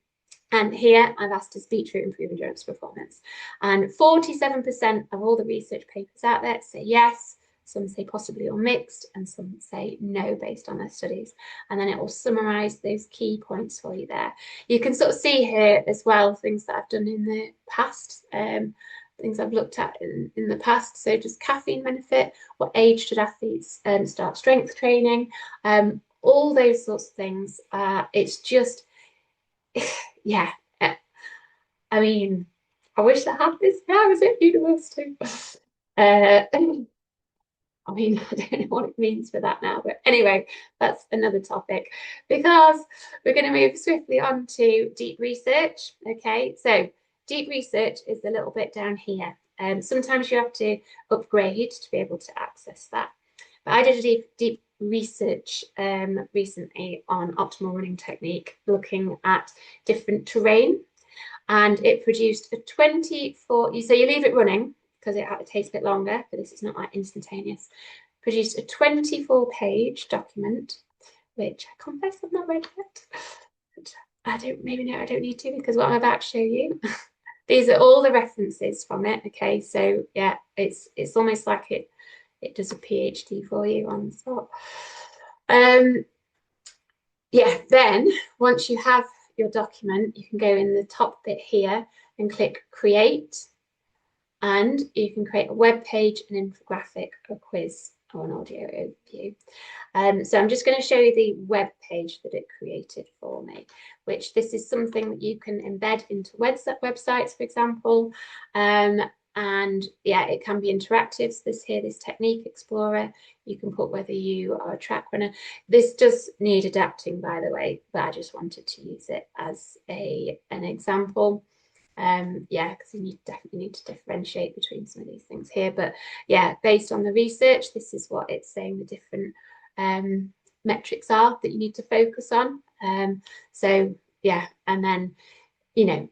here I've asked, does beetroot improve endurance performance? And 47% of all the research papers out there say yes. Some say possibly or mixed, and some say no based on their studies. And then it will summarize those key points for you there. You can sort of see here as well things that I've done in the past, things I've looked at in the past. So does caffeine benefit? What age should athletes start strength training? All those sorts of things. It's just, yeah. I mean, I wish I had this when I was at university. I mean, I don't know what it means for that now, but anyway, that's another topic because we're going to move swiftly on to deep research. Okay, so deep research is a little bit down here. Sometimes you have to upgrade to be able to access that. But I did a deep research recently on optimal running technique, looking at different terrain, and it produced a 24, so you leave it running, because it takes a bit longer, but this is not like instantaneous, produced a 24-page document, which I confess I've not read yet. But I don't need to, because what I'm about to show you, these are all the references from it. Okay, so yeah, it's almost like it does a PhD for you on the spot. Yeah, then once you have your document, you can go in the top bit here and click create. And you can create a web page, an infographic, a quiz, or an audio overview. So I'm just going to show you the web page that it created for me, which this is something that you can embed into websites, for example. And yeah, it can be interactive. So this Technique Explorer, you can put whether you are a track runner. This does need adapting, by the way, but I just wanted to use it as an example. Yeah, because you definitely need to differentiate between some of these things here. But yeah, based on the research, this is what it's saying the different metrics are that you need to focus on. So yeah, and then, you know,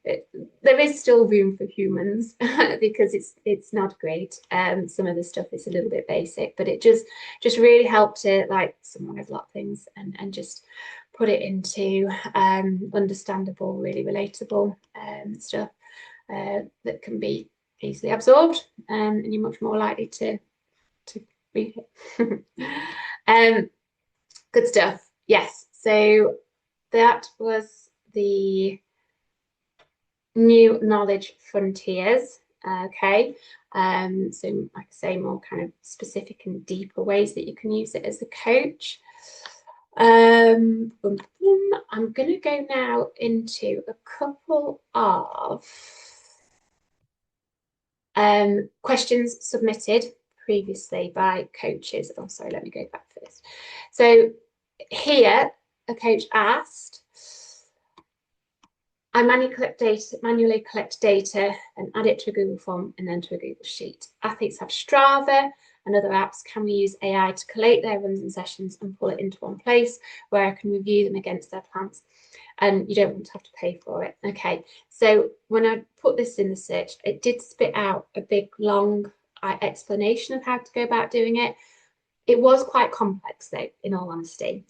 there is still room for humans because it's not great. Some of the stuff is a little bit basic, but it just really helped to like summarize a lot of things and just put it into understandable, really relatable stuff that can be easily absorbed, and you're much more likely to read it. Good stuff. Yes, so that was the new knowledge frontiers. Okay, so like I say, more kind of specific and deeper ways that you can use it as a coach. I'm going to go now into a couple of questions submitted previously by coaches. Oh, sorry, let me go back first. So here, a coach asked, I manually collect data and add it to a Google form and then to a Google Sheet. Athletes have Strava and other apps. Can we use AI to collate their runs and sessions and pull it into one place where I can review them against their plans? And you don't want to have to pay for it. Okay, so when I put this in the search, it did spit out a big, long explanation of how to go about doing it. It was quite complex, though, in all honesty.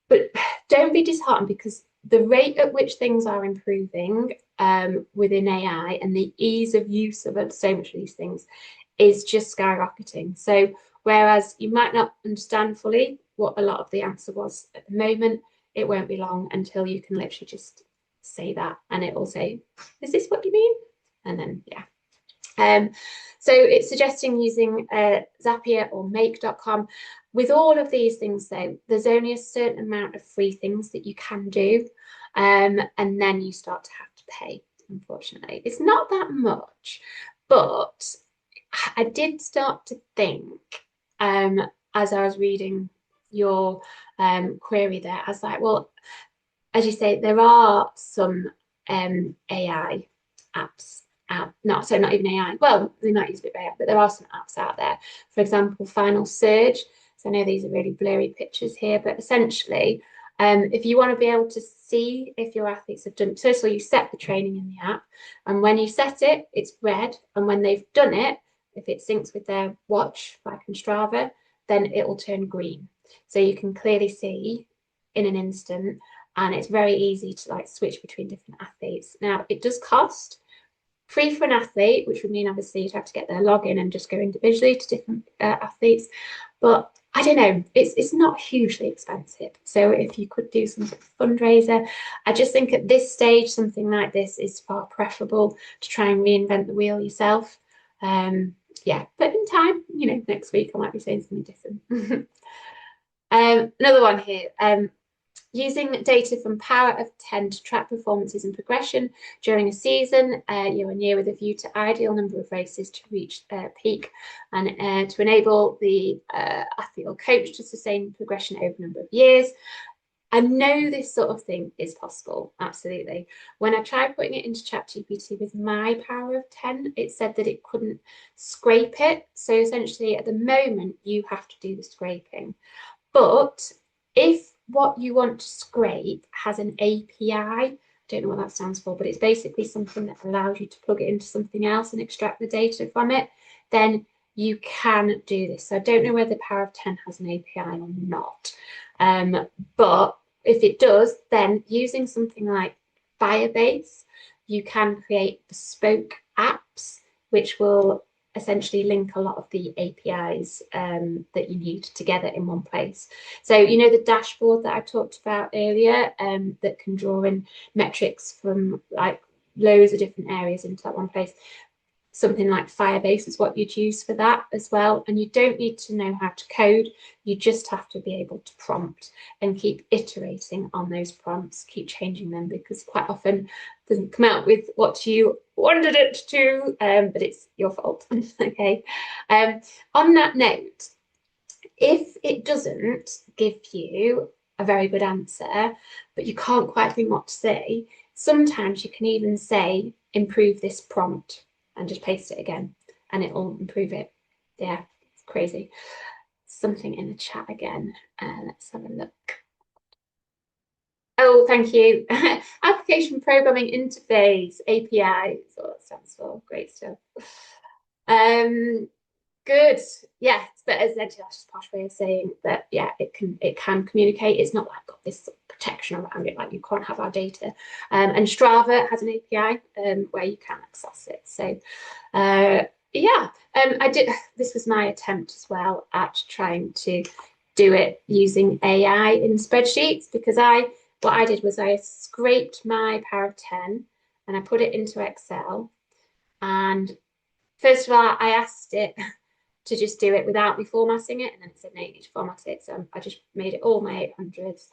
But don't be disheartened, because the rate at which things are improving within AI and the ease of use of so much of these things is just skyrocketing. So whereas you might not understand fully what a lot of the answer was at the moment, it won't be long until you can literally just say that and it will say, is this what you mean? And then, yeah. So it's suggesting using Zapier or make.com. With all of these things, though, there's only a certain amount of free things that you can do, and then you start to have to pay, unfortunately. It's not that much, but I did start to think, as I was reading your query there, I was like, well, as you say, there are some AI apps out, not even AI, well, they might use a bit of AI, but there are some apps out there. For example, Final Surge. So I know these are really blurry pictures here, but essentially, if you want to be able to see if your athletes have done, first of all, you set the training in the app, and when you set it, it's red, and when they've done it, if it syncs with their watch, like in Strava, then it will turn green. So you can clearly see in an instant, and it's very easy to like switch between different athletes. Now, it does cost. Free for an athlete, which would mean obviously you'd have to get their login and just go individually to different athletes. But I don't know, it's not hugely expensive. So if you could do some sort of fundraiser, I just think at this stage, something like this is far preferable to try and reinvent the wheel yourself. Yeah, but in time, you know, next week I might be saying something different. Another one here. Using data from Power of 10 to track performances and progression during a season, year on year, with a view to ideal number of races to reach peak, and to enable the athlete or coach to sustain progression over a number of years. I know this sort of thing is possible, absolutely. When I tried putting it into ChatGPT with my Power of 10, it said that it couldn't scrape it. So essentially, at the moment, you have to do the scraping. But if what you want to scrape has an API, I don't know what that stands for, but it's basically something that allows you to plug it into something else and extract the data from it, then you can do this. So I don't know whether Power of 10 has an API or not. But if it does, then using something like Firebase, you can create bespoke apps which will essentially link a lot of the APIs that you need together in one place. So, you know, the dashboard that I talked about earlier that can draw in metrics from like loads of different areas into that one place. Something like Firebase is what you'd use for that as well. And you don't need to know how to code. You just have to be able to prompt and keep iterating on those prompts, keep changing them, because quite often it doesn't come out with what you wanted it to, but it's your fault. Okay. On that note, if it doesn't give you a very good answer, but you can't quite think what to say, sometimes you can even say, improve this prompt, and just paste it again and it'll improve it. Yeah, it's crazy. Something in the chat again. Let's have a look. Oh, thank you. Application Programming Interface, API, that's what it stands for. Great stuff. Good. Yeah, but essentially that's just a posh way of saying that, yeah, it can communicate. It's not like got this protection around it, like you can't have our data. And Strava has an API where you can access it. So yeah, this was my attempt as well at trying to do it using AI in spreadsheets, because what I did was I scraped my Power of 10 and I put it into Excel. And first of all, I asked it, to just do it without me formatting it, and then it said no, you need to format it. So I just made it all my 800s,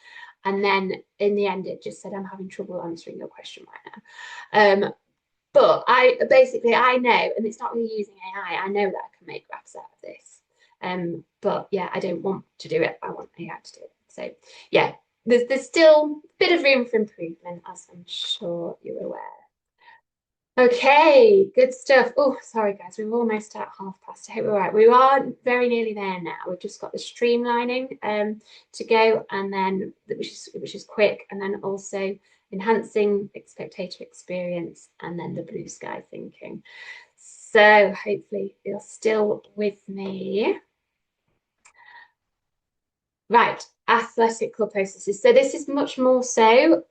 and then in the end it just said I'm having trouble answering your question right now. But I know, and it's not really using AI, I know that I can make graphs out of this. But yeah, I don't want to do it. I want AI to do it. So yeah, there's still a bit of room for improvement, as I'm sure you're aware. Okay, good stuff. Oh, sorry guys, we're almost at 1:30. I hope we're right. We are very nearly there now. We've just got the streamlining to go, and then which is quick, and then also enhancing spectator experience, and then the blue sky thinking. So hopefully you're still with me. Right, athletic club processes. So this is much more so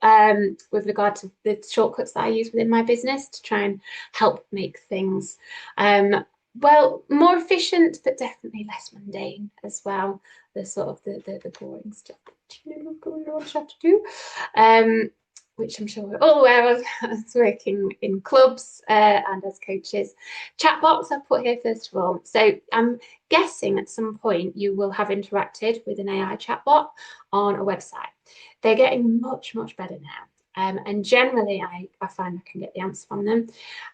with regard to the shortcuts that I use within my business to try and help make things well, more efficient, but definitely less mundane as well. The sort of the boring stuff that you have to do. Which I'm sure we're all aware of as working in clubs and as coaches. Chatbots I've put here first of all. So I'm guessing at some point you will have interacted with an AI chatbot on a website. They're getting much, much better now. And generally I find I can get the answer from them.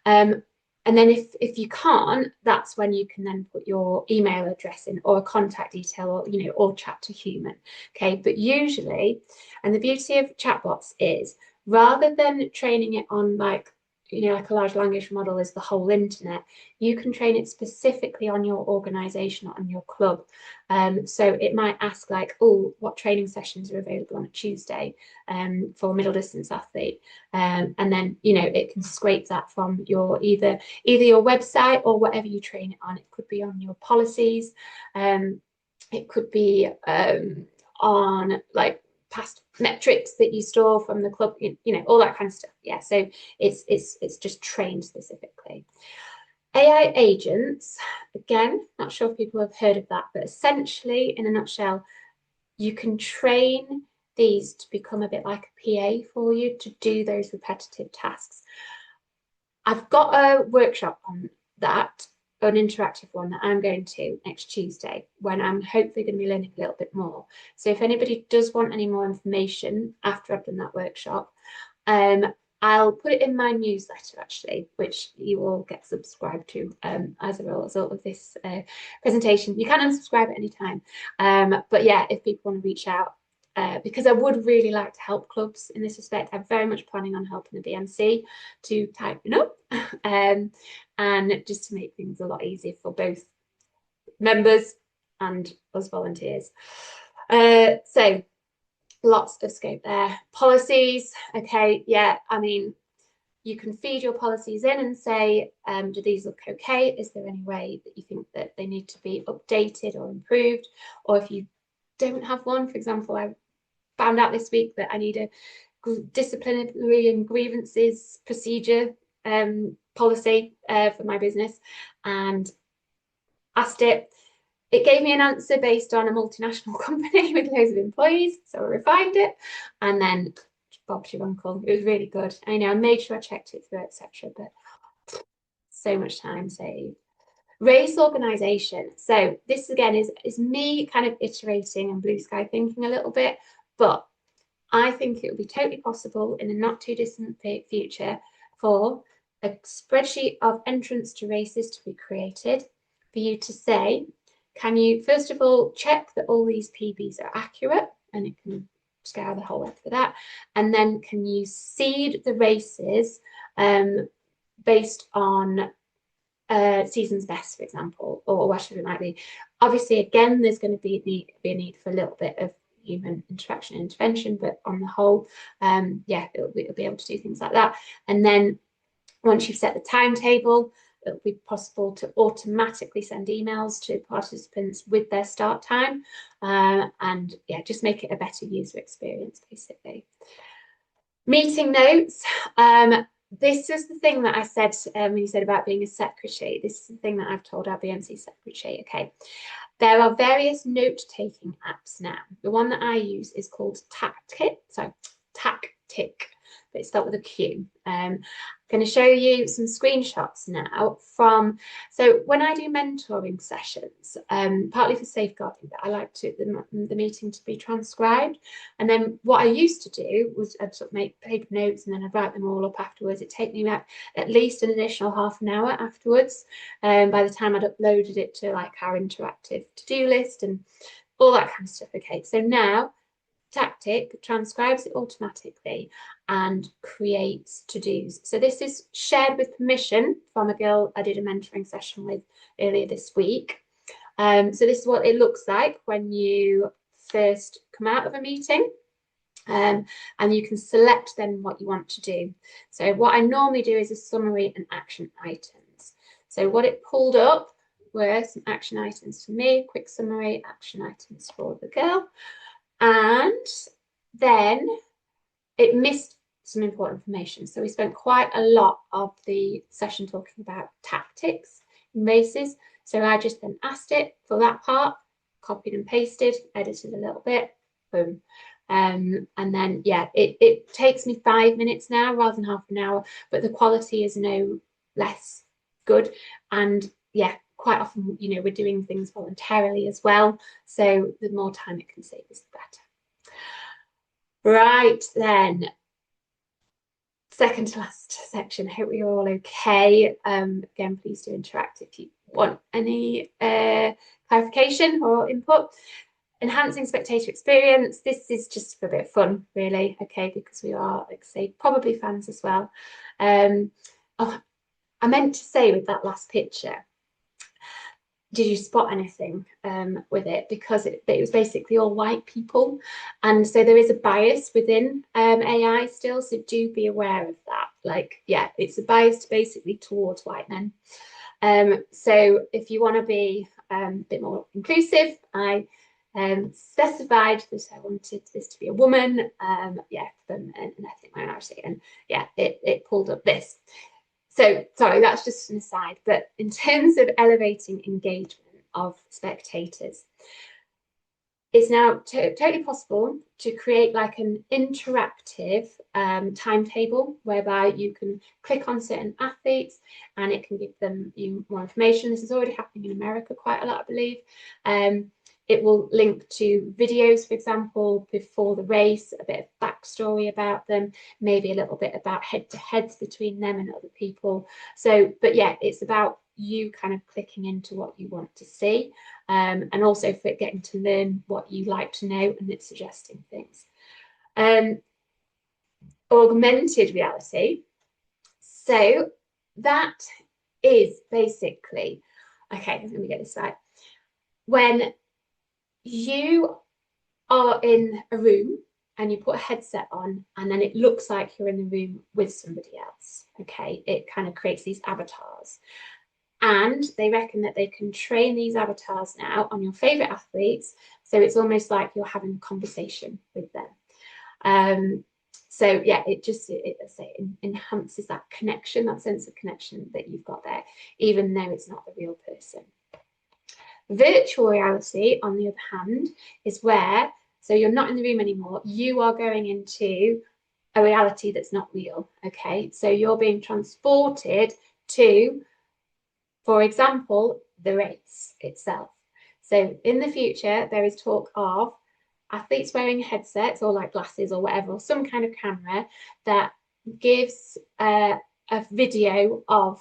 And then if you can't, that's when you can then put your email address in or a contact detail or, or chat to human. Okay, but usually, and the beauty of chatbots is rather than training it on like a large language model is the whole internet, you can train it specifically on your organization, on your club. So it might ask like, oh, what training sessions are available on a Tuesday for a middle distance athlete? And then, it can scrape that from your either your website or whatever you train it on. It could be on your policies. It could be on like past metrics that you store from the club, all that kind of stuff. Yeah, so it's just trained specifically. AI agents, again, not sure if people have heard of that, but essentially, in a nutshell, you can train these to become a bit like a PA for you to do those repetitive tasks. I've got a workshop on that, an interactive one that I'm going to next Tuesday when I'm hopefully going to be learning a little bit more. So if anybody does want any more information after I've done that workshop, I'll put it in my newsletter actually, which you will get subscribed to as a result of this presentation. You can unsubscribe at any time. But yeah, if people want to reach out, because I would really like to help clubs in this respect. I'm very much planning on helping the BMC to tighten up and just to make things a lot easier for both members and us volunteers. So lots of scope there. Policies, okay, yeah, I mean, you can feed your policies in and say, do these look okay? Is there any way that you think that they need to be updated or improved? Or if you don't have one, for example, I found out this week that I need a disciplinary and grievances procedure policy for my business, and asked it. It gave me an answer based on a multinational company with loads of employees, so I refined it, and then Bob's your uncle. It was really good. I made sure I checked it through, etc. But so much time saved. Race organization. So this again is me kind of iterating and blue sky thinking a little bit, but I think it will be totally possible in a not too distant future for a spreadsheet of entrants to races to be created for you to say, can you first of all check that all these PBs are accurate, and it can scour the whole web for that, and then can you seed the races based on season's best, for example, or whatever it might be. Obviously, again, there's going to be a need for a little bit of human interaction and intervention, but on the whole, yeah, it'll be able to do things like that. And then once you've set the timetable, it'll be possible to automatically send emails to participants with their start time, and yeah, just make it a better user experience, basically. Meeting notes. This is the thing that I said when you said about being a secretary. This is the thing that I've told our BMC secretary. Okay, there are various note-taking apps now. The one that I use is called Tactic, but it's spelled with a Q. I'm going to show you some screenshots now from, so when I do mentoring sessions, partly for safeguarding, but I like the meeting to be transcribed. And then what I used to do was I'd sort of make paper notes and then I'd write them all up afterwards. It'd take me at least an additional half an hour afterwards. By the time I'd uploaded it to like our interactive to-do list and all that kind of stuff. Okay, so now Tactic transcribes it automatically and creates to-dos. So this is shared with permission from a girl I did a mentoring session with earlier this week. So this is what it looks like when you first come out of a meeting. And you can select then what you want to do. So what I normally do is a summary and action items. So what it pulled up were some action items for me, quick summary, action items for the girl. And then it missed some important information. So we spent quite a lot of the session talking about tactics in races. So I just then asked it for that part, copied and pasted, edited a little bit, boom. And then, yeah, it takes me 5 minutes now rather than half an hour, but the quality is no less good. And yeah, quite often, you know, we're doing things voluntarily as well. So the more time it can save us, the better. Right then, second to last section. Hope you're all okay. Again, please do interact if you want any clarification or input. Enhancing spectator experience. This is just for a bit of fun, really, okay, because we are, like I say, probably fans as well. Oh, I meant to say with that last picture, did you spot anything with it? Because it was basically all white people. And so there is a bias within AI still, so do be aware of that. Like, yeah, it's a bias basically towards white men. So if you want to be a bit more inclusive, I specified that I wanted this to be a woman, yeah, from an ethnic minority, and yeah, it pulled up this. So sorry, that's just an aside, but in terms of elevating engagement of spectators, it's now totally possible to create like an interactive timetable whereby you can click on certain athletes and it can give them you more information. This is already happening in America quite a lot, I believe. It will link to videos, for example, before the race, a bit of backstory about them, maybe a little bit about head-to-heads between them and other people. So, but yeah, it's about you kind of clicking into what you want to see, and also for it getting to learn what you like to know, and it's suggesting things. Augmented reality. So that is basically, okay, let me get this right. When you are in a room and you put a headset on and then it looks like you're in the room with somebody else, okay, it kind of creates these avatars. And they reckon that they can train these avatars now on your favorite athletes, so it's almost like you're having a conversation with them. So yeah, it enhances that connection, that sense of connection that you've got there, even though it's not the real person. Virtual reality, on the other hand, is where, so you're not in the room anymore, you are going into a reality that's not real, okay? So you're being transported to, for example, the race itself. So in the future, there is talk of athletes wearing headsets or like glasses or whatever, or some kind of camera that gives a video of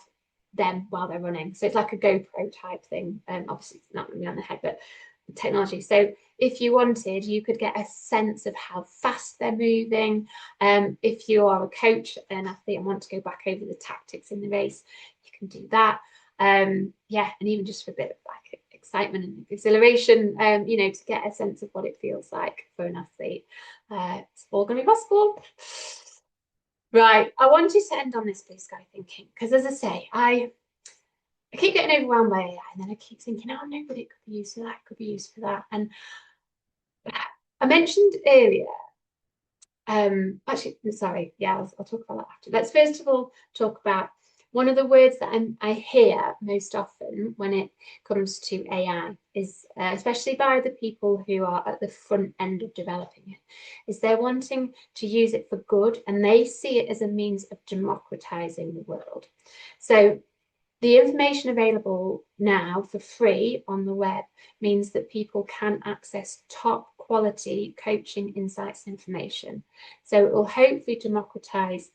them while they're running. So it's like a GoPro type thing. Obviously it's not going to be on the head, but the technology. So if you wanted, you could get a sense of how fast they're moving. If you are a coach, an athlete, and want to go back over the tactics in the race, you can do that. Yeah, and even just for a bit of like excitement and exhilaration, you know, to get a sense of what it feels like for an athlete. It's all going to be possible. Right, I wanted to end on this blue sky thinking, because as I say, I keep getting overwhelmed by AI, and then I keep thinking, oh no, but it could be used for that, could be used for that. And I mentioned earlier, actually, sorry, yeah, I'll talk about that after. Let's first of all talk about one of the words that I hear most often when it comes to AI is, especially by the people who are at the front end of developing it, is they're wanting to use it for good, and they see it as a means of democratizing the world. So the information available now for free on the web means that people can access top quality coaching insights and information. So it will hopefully democratize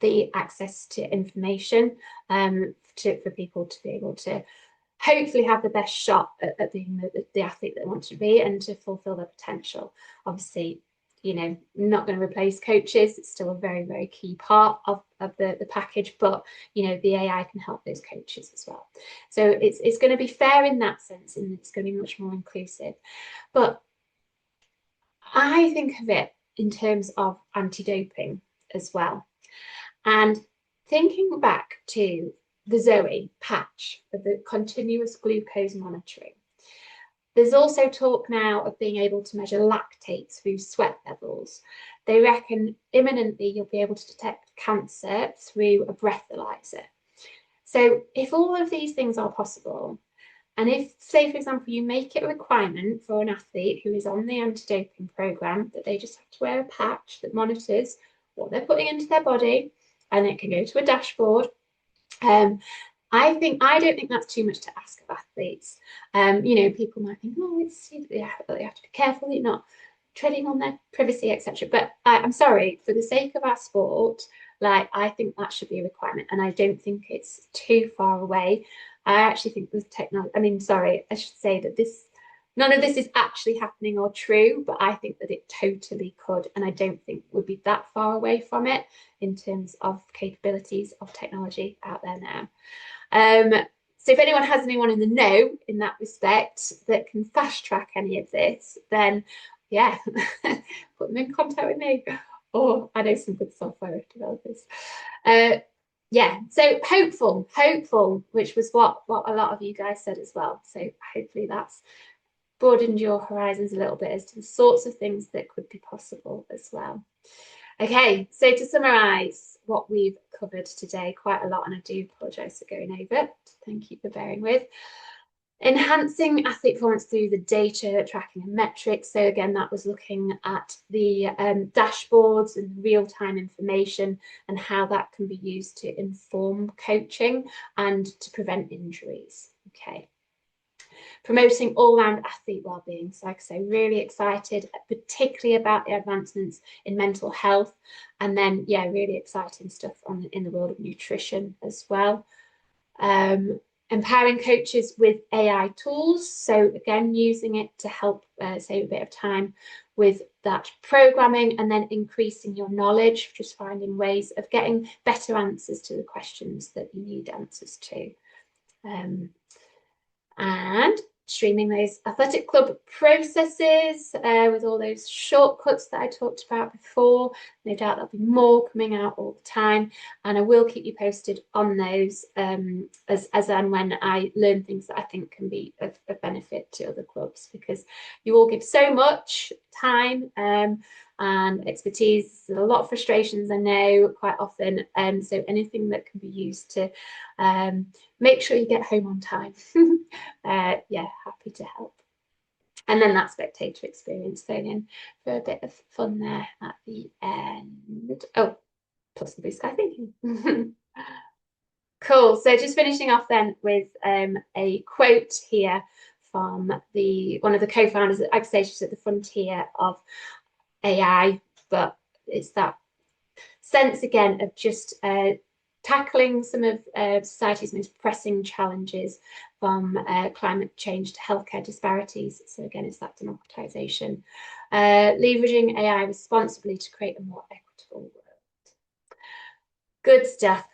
the access to information for people to be able to hopefully have the best shot at being the athlete that they want to be and to fulfill their potential. Obviously, you know, not going to replace coaches. It's still a very, very key part of the package, but, you know, the AI can help those coaches as well. So it's going to be fair in that sense, and it's going to be much more inclusive. But I think of it in terms of anti-doping as well. And thinking back to the Zoe patch of the continuous glucose monitoring, there's also talk now of being able to measure lactate through sweat levels. They reckon imminently you'll be able to detect cancer through a breathalyzer. So if all of these things are possible, and if, say, for example, you make it a requirement for an athlete who is on the anti-doping program that they just have to wear a patch that monitors what they're putting into their body, and it can go to a dashboard, I don't think that's too much to ask of athletes. You know, people might think, oh, they have to be careful, you're not treading on their privacy, etc. But I'm sorry, for the sake of our sport, like, I think that should be a requirement, and I don't think it's too far away. I actually think with technology, I should say that none of this is actually happening or true, but I think that it totally could, and I don't think we'd be that far away from it in terms of capabilities of technology out there now. So if anyone has anyone in the know in that respect that can fast track any of this, then yeah, put them in contact with me. Or I know some good software developers. Yeah, so hopeful, which was what a lot of you guys said as well. So hopefully that's broadened your horizons a little bit as to the sorts of things that could be possible as well. Okay, so to summarize what we've covered today, quite a lot, and I do apologize for going over it. Thank you for bearing with. Enhancing athlete performance through the data tracking and metrics. So again, that was looking at the dashboards and real-time information and how that can be used to inform coaching and to prevent injuries. Okay. Promoting all-round athlete well-being. So like I say, really excited, particularly about the advancements in mental health. And then, yeah, really exciting stuff in the world of nutrition as well. Empowering coaches with AI tools. So again, using it to help save a bit of time with that programming, and then increasing your knowledge, just finding ways of getting better answers to the questions that you need answers to. And streaming those athletic club processes with all those shortcuts that I talked about before. No doubt there'll be more coming out all the time, and I will keep you posted on those as and when I learn things that I think can be of benefit to other clubs, because you all give so much time and expertise. There's a lot of frustrations, I know, quite often. So anything that can be used to make sure you get home on time. Yeah, happy to help. And then that Spectator Experience thrown in for a bit of fun there at the end. Oh, plus the blue sky thinking. Cool. So just finishing off then with a quote here from one of the co-founders, like I say, she's at the frontier of AI, but it's that sense again of just tackling some of society's most pressing challenges, from climate change to healthcare disparities. So again, it's that democratization, leveraging AI responsibly to create a more equitable world. Good stuff.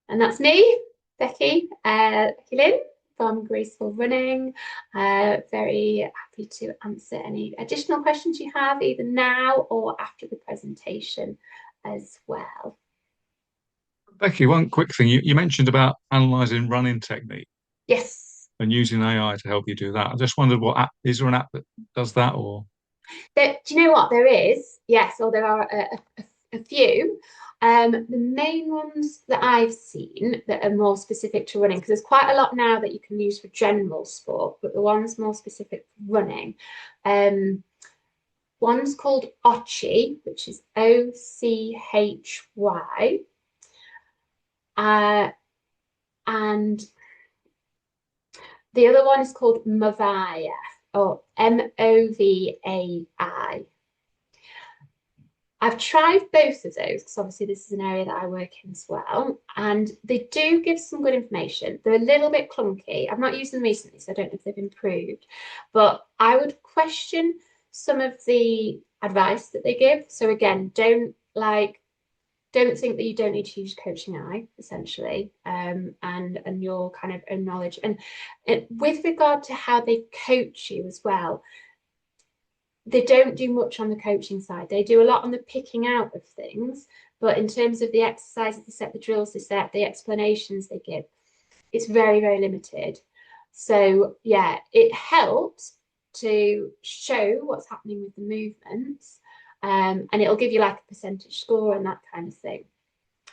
And that's me, Becky Lynn from Graceful Running. Very happy to answer any additional questions you have, either now or after the presentation as well. Becky, one quick thing. You mentioned about analysing running technique. Yes. And using AI to help you do that. I just wondered, what app is there, an app that does that, or? Do you know what? There is, yes, or there are a few. The main ones that I've seen that are more specific to running, because there's quite a lot now that you can use for general sport, but the ones more specific for running, one's called Ochi, which is OCHY, and the other one is called Movai, or MOVAI. I've tried both of those because obviously this is an area that I work in as well, and they do give some good information. They're a little bit clunky. I've not used them recently, so I don't know if they've improved, but I would question some of the advice that they give. So again, don't think that you don't need to use coaching eye, essentially, and your kind of own knowledge. And with regard to how they coach you as well, they don't do much on the coaching side. They do a lot on the picking out of things, but in terms of the exercises they set, the drills they set, the explanations they give, it's very, very limited. So yeah, it helps to show what's happening with the movements, and it'll give you like a percentage score and that kind of thing,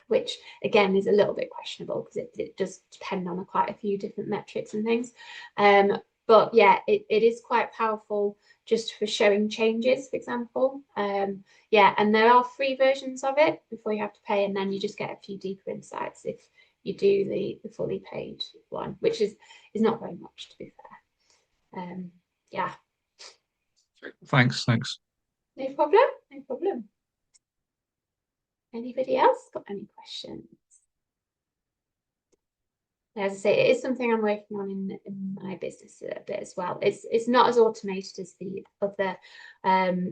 which again is a little bit questionable because it does depend on quite a few different metrics and things. But yeah, it is quite powerful just for showing changes, for example. Yeah, and there are free versions of it before you have to pay, and then you just get a few deeper insights if you do the fully paid one, which is not very much, to be fair. Yeah. Thanks. No problem. No problem. Anybody else got any questions? As I say, it is something I'm working on in my business a bit as well. It's not as automated as the other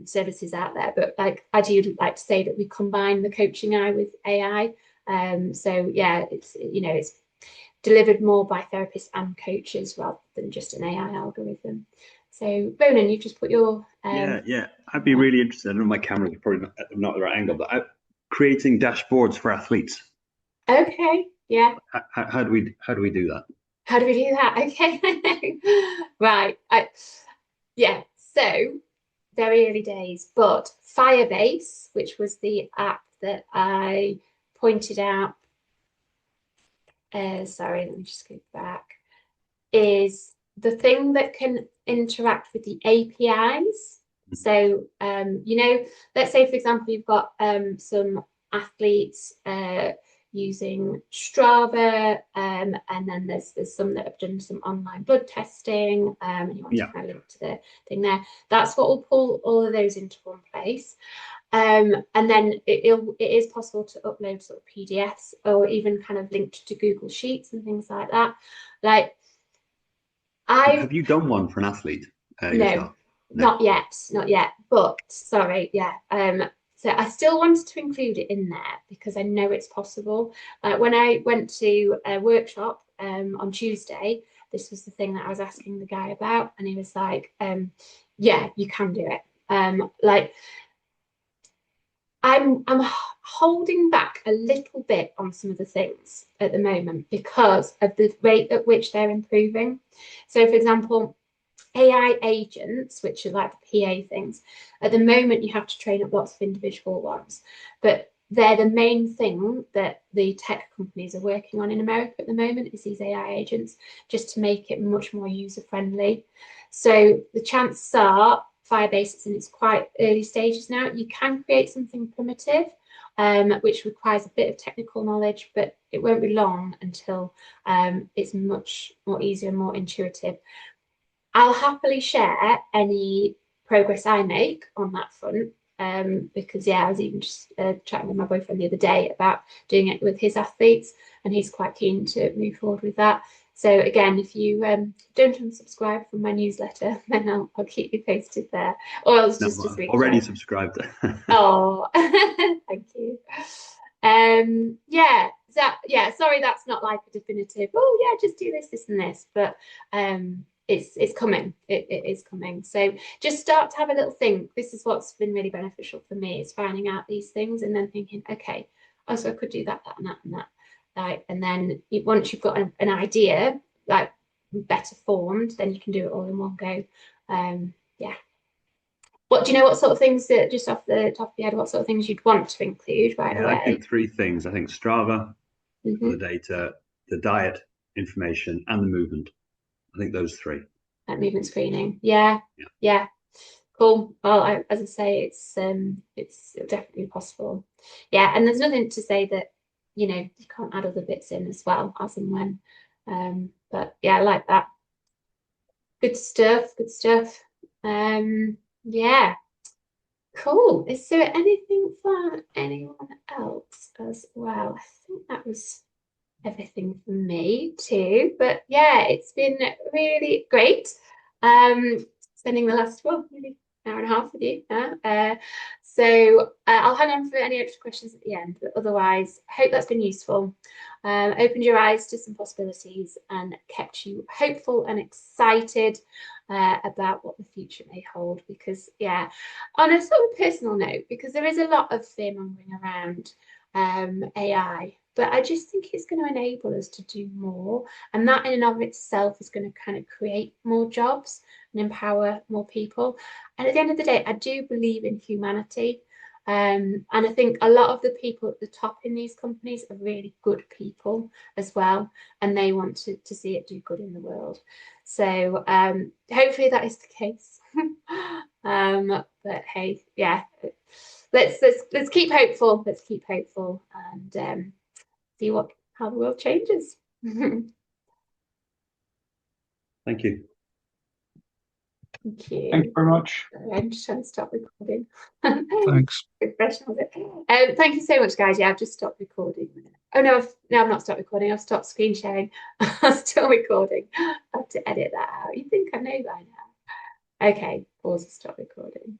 services out there, but like I do like to say that we combine the coaching eye with AI. So yeah, it's delivered more by therapists and coaches rather than just an AI algorithm. So Ronan, you've just put your yeah. I'd be really interested. I know my camera is probably not the right angle, but creating dashboards for athletes. Okay. Yeah. How do we do that? How do we do that? Okay. Right. Yeah. So very early days, but Firebase, which was the app that I pointed out, sorry, let me just go back, is the thing that can interact with the APIs. So, let's say, for example, you've got some athletes using Strava, and then there's some that have done some online blood testing, and you want to kind of link to the thing there. That's what will pull all of those into one place. And then it is possible to upload sort of PDFs or even kind of linked to Google Sheets and things like that. Like, have you done one for an athlete yourself? No, not yet. But sorry, yeah. So I still wanted to include it in there because I know it's possible. When I went to a workshop on Tuesday, this was the thing that I was asking the guy about, and he was like, "Yeah, you can do it." Like, I'm holding back a little bit on some of the things at the moment because of the rate at which they're improving. So, for example, AI agents, which are like the PA things, at the moment you have to train up lots of individual ones, but they're the main thing that the tech companies are working on in America at the moment is these AI agents, just to make it much more user friendly. So the chances are, Firebase is in its quite early stages now, you can create something primitive, which requires a bit of technical knowledge, but it won't be long until it's much more easier and more intuitive. I'll happily share any progress I make on that front, because yeah, I was even just chatting with my boyfriend the other day about doing it with his athletes, and he's quite keen to move forward with that. So again, if you don't unsubscribe from my newsletter, then I'll keep you posted there, or else just reach already out. Subscribed. Oh, thank you. Yeah, sorry, that's not like a definitive. Oh yeah, just do this, and this, but it's coming. It is coming. So just start to have a little think. This is what's been really beneficial for me, is finding out these things and then thinking, okay, so I could do that, and that. Like, and then once you've got an idea, like better formed, then you can do it all in one go. Yeah. What do you know? What sort of things that just off the top of your head? What sort of things you'd want to include right Yeah, I think away? three things. I think Strava for the Hmm. data, the diet information, and the movement. I think those three. Like movement screening. Yeah, Yeah. yeah. Cool. Well, as I say, it's definitely possible. Yeah, and there's nothing to say that, you know, you can't add other bits in as well as and when. But yeah, I like that. Good stuff. Good stuff. Yeah. Cool. Is there anything for anyone else as well? I think that was everything from me too. But yeah, it's been really great. Spending the last, well, maybe an hour and a half with you now. So I'll hang on for any extra questions at the end, but otherwise, I hope that's been useful. Opened your eyes to some possibilities and kept you hopeful and excited about what the future may hold. Because, yeah, on a sort of personal note, because there is a lot of fear mongering around AI, but I just think it's going to enable us to do more. And that in and of itself is going to kind of create more jobs and empower more people. And at the end of the day, I do believe in humanity. And I think a lot of the people at the top in these companies are really good people as well. And they want to see it do good in the world. So hopefully that is the case. But hey, yeah, let's keep hopeful. Let's keep hopeful and see how the world changes. Thank you. Thank Thank you you. very much. I'm just trying to stop recording. Thanks. Professional, was it? Thank you so much, guys. Yeah, I've just stopped recording. Oh no, I've not stopped recording. I've stopped screen sharing. I'm still recording. I have to edit that out. You think I know by now? Okay, pause and stop recording.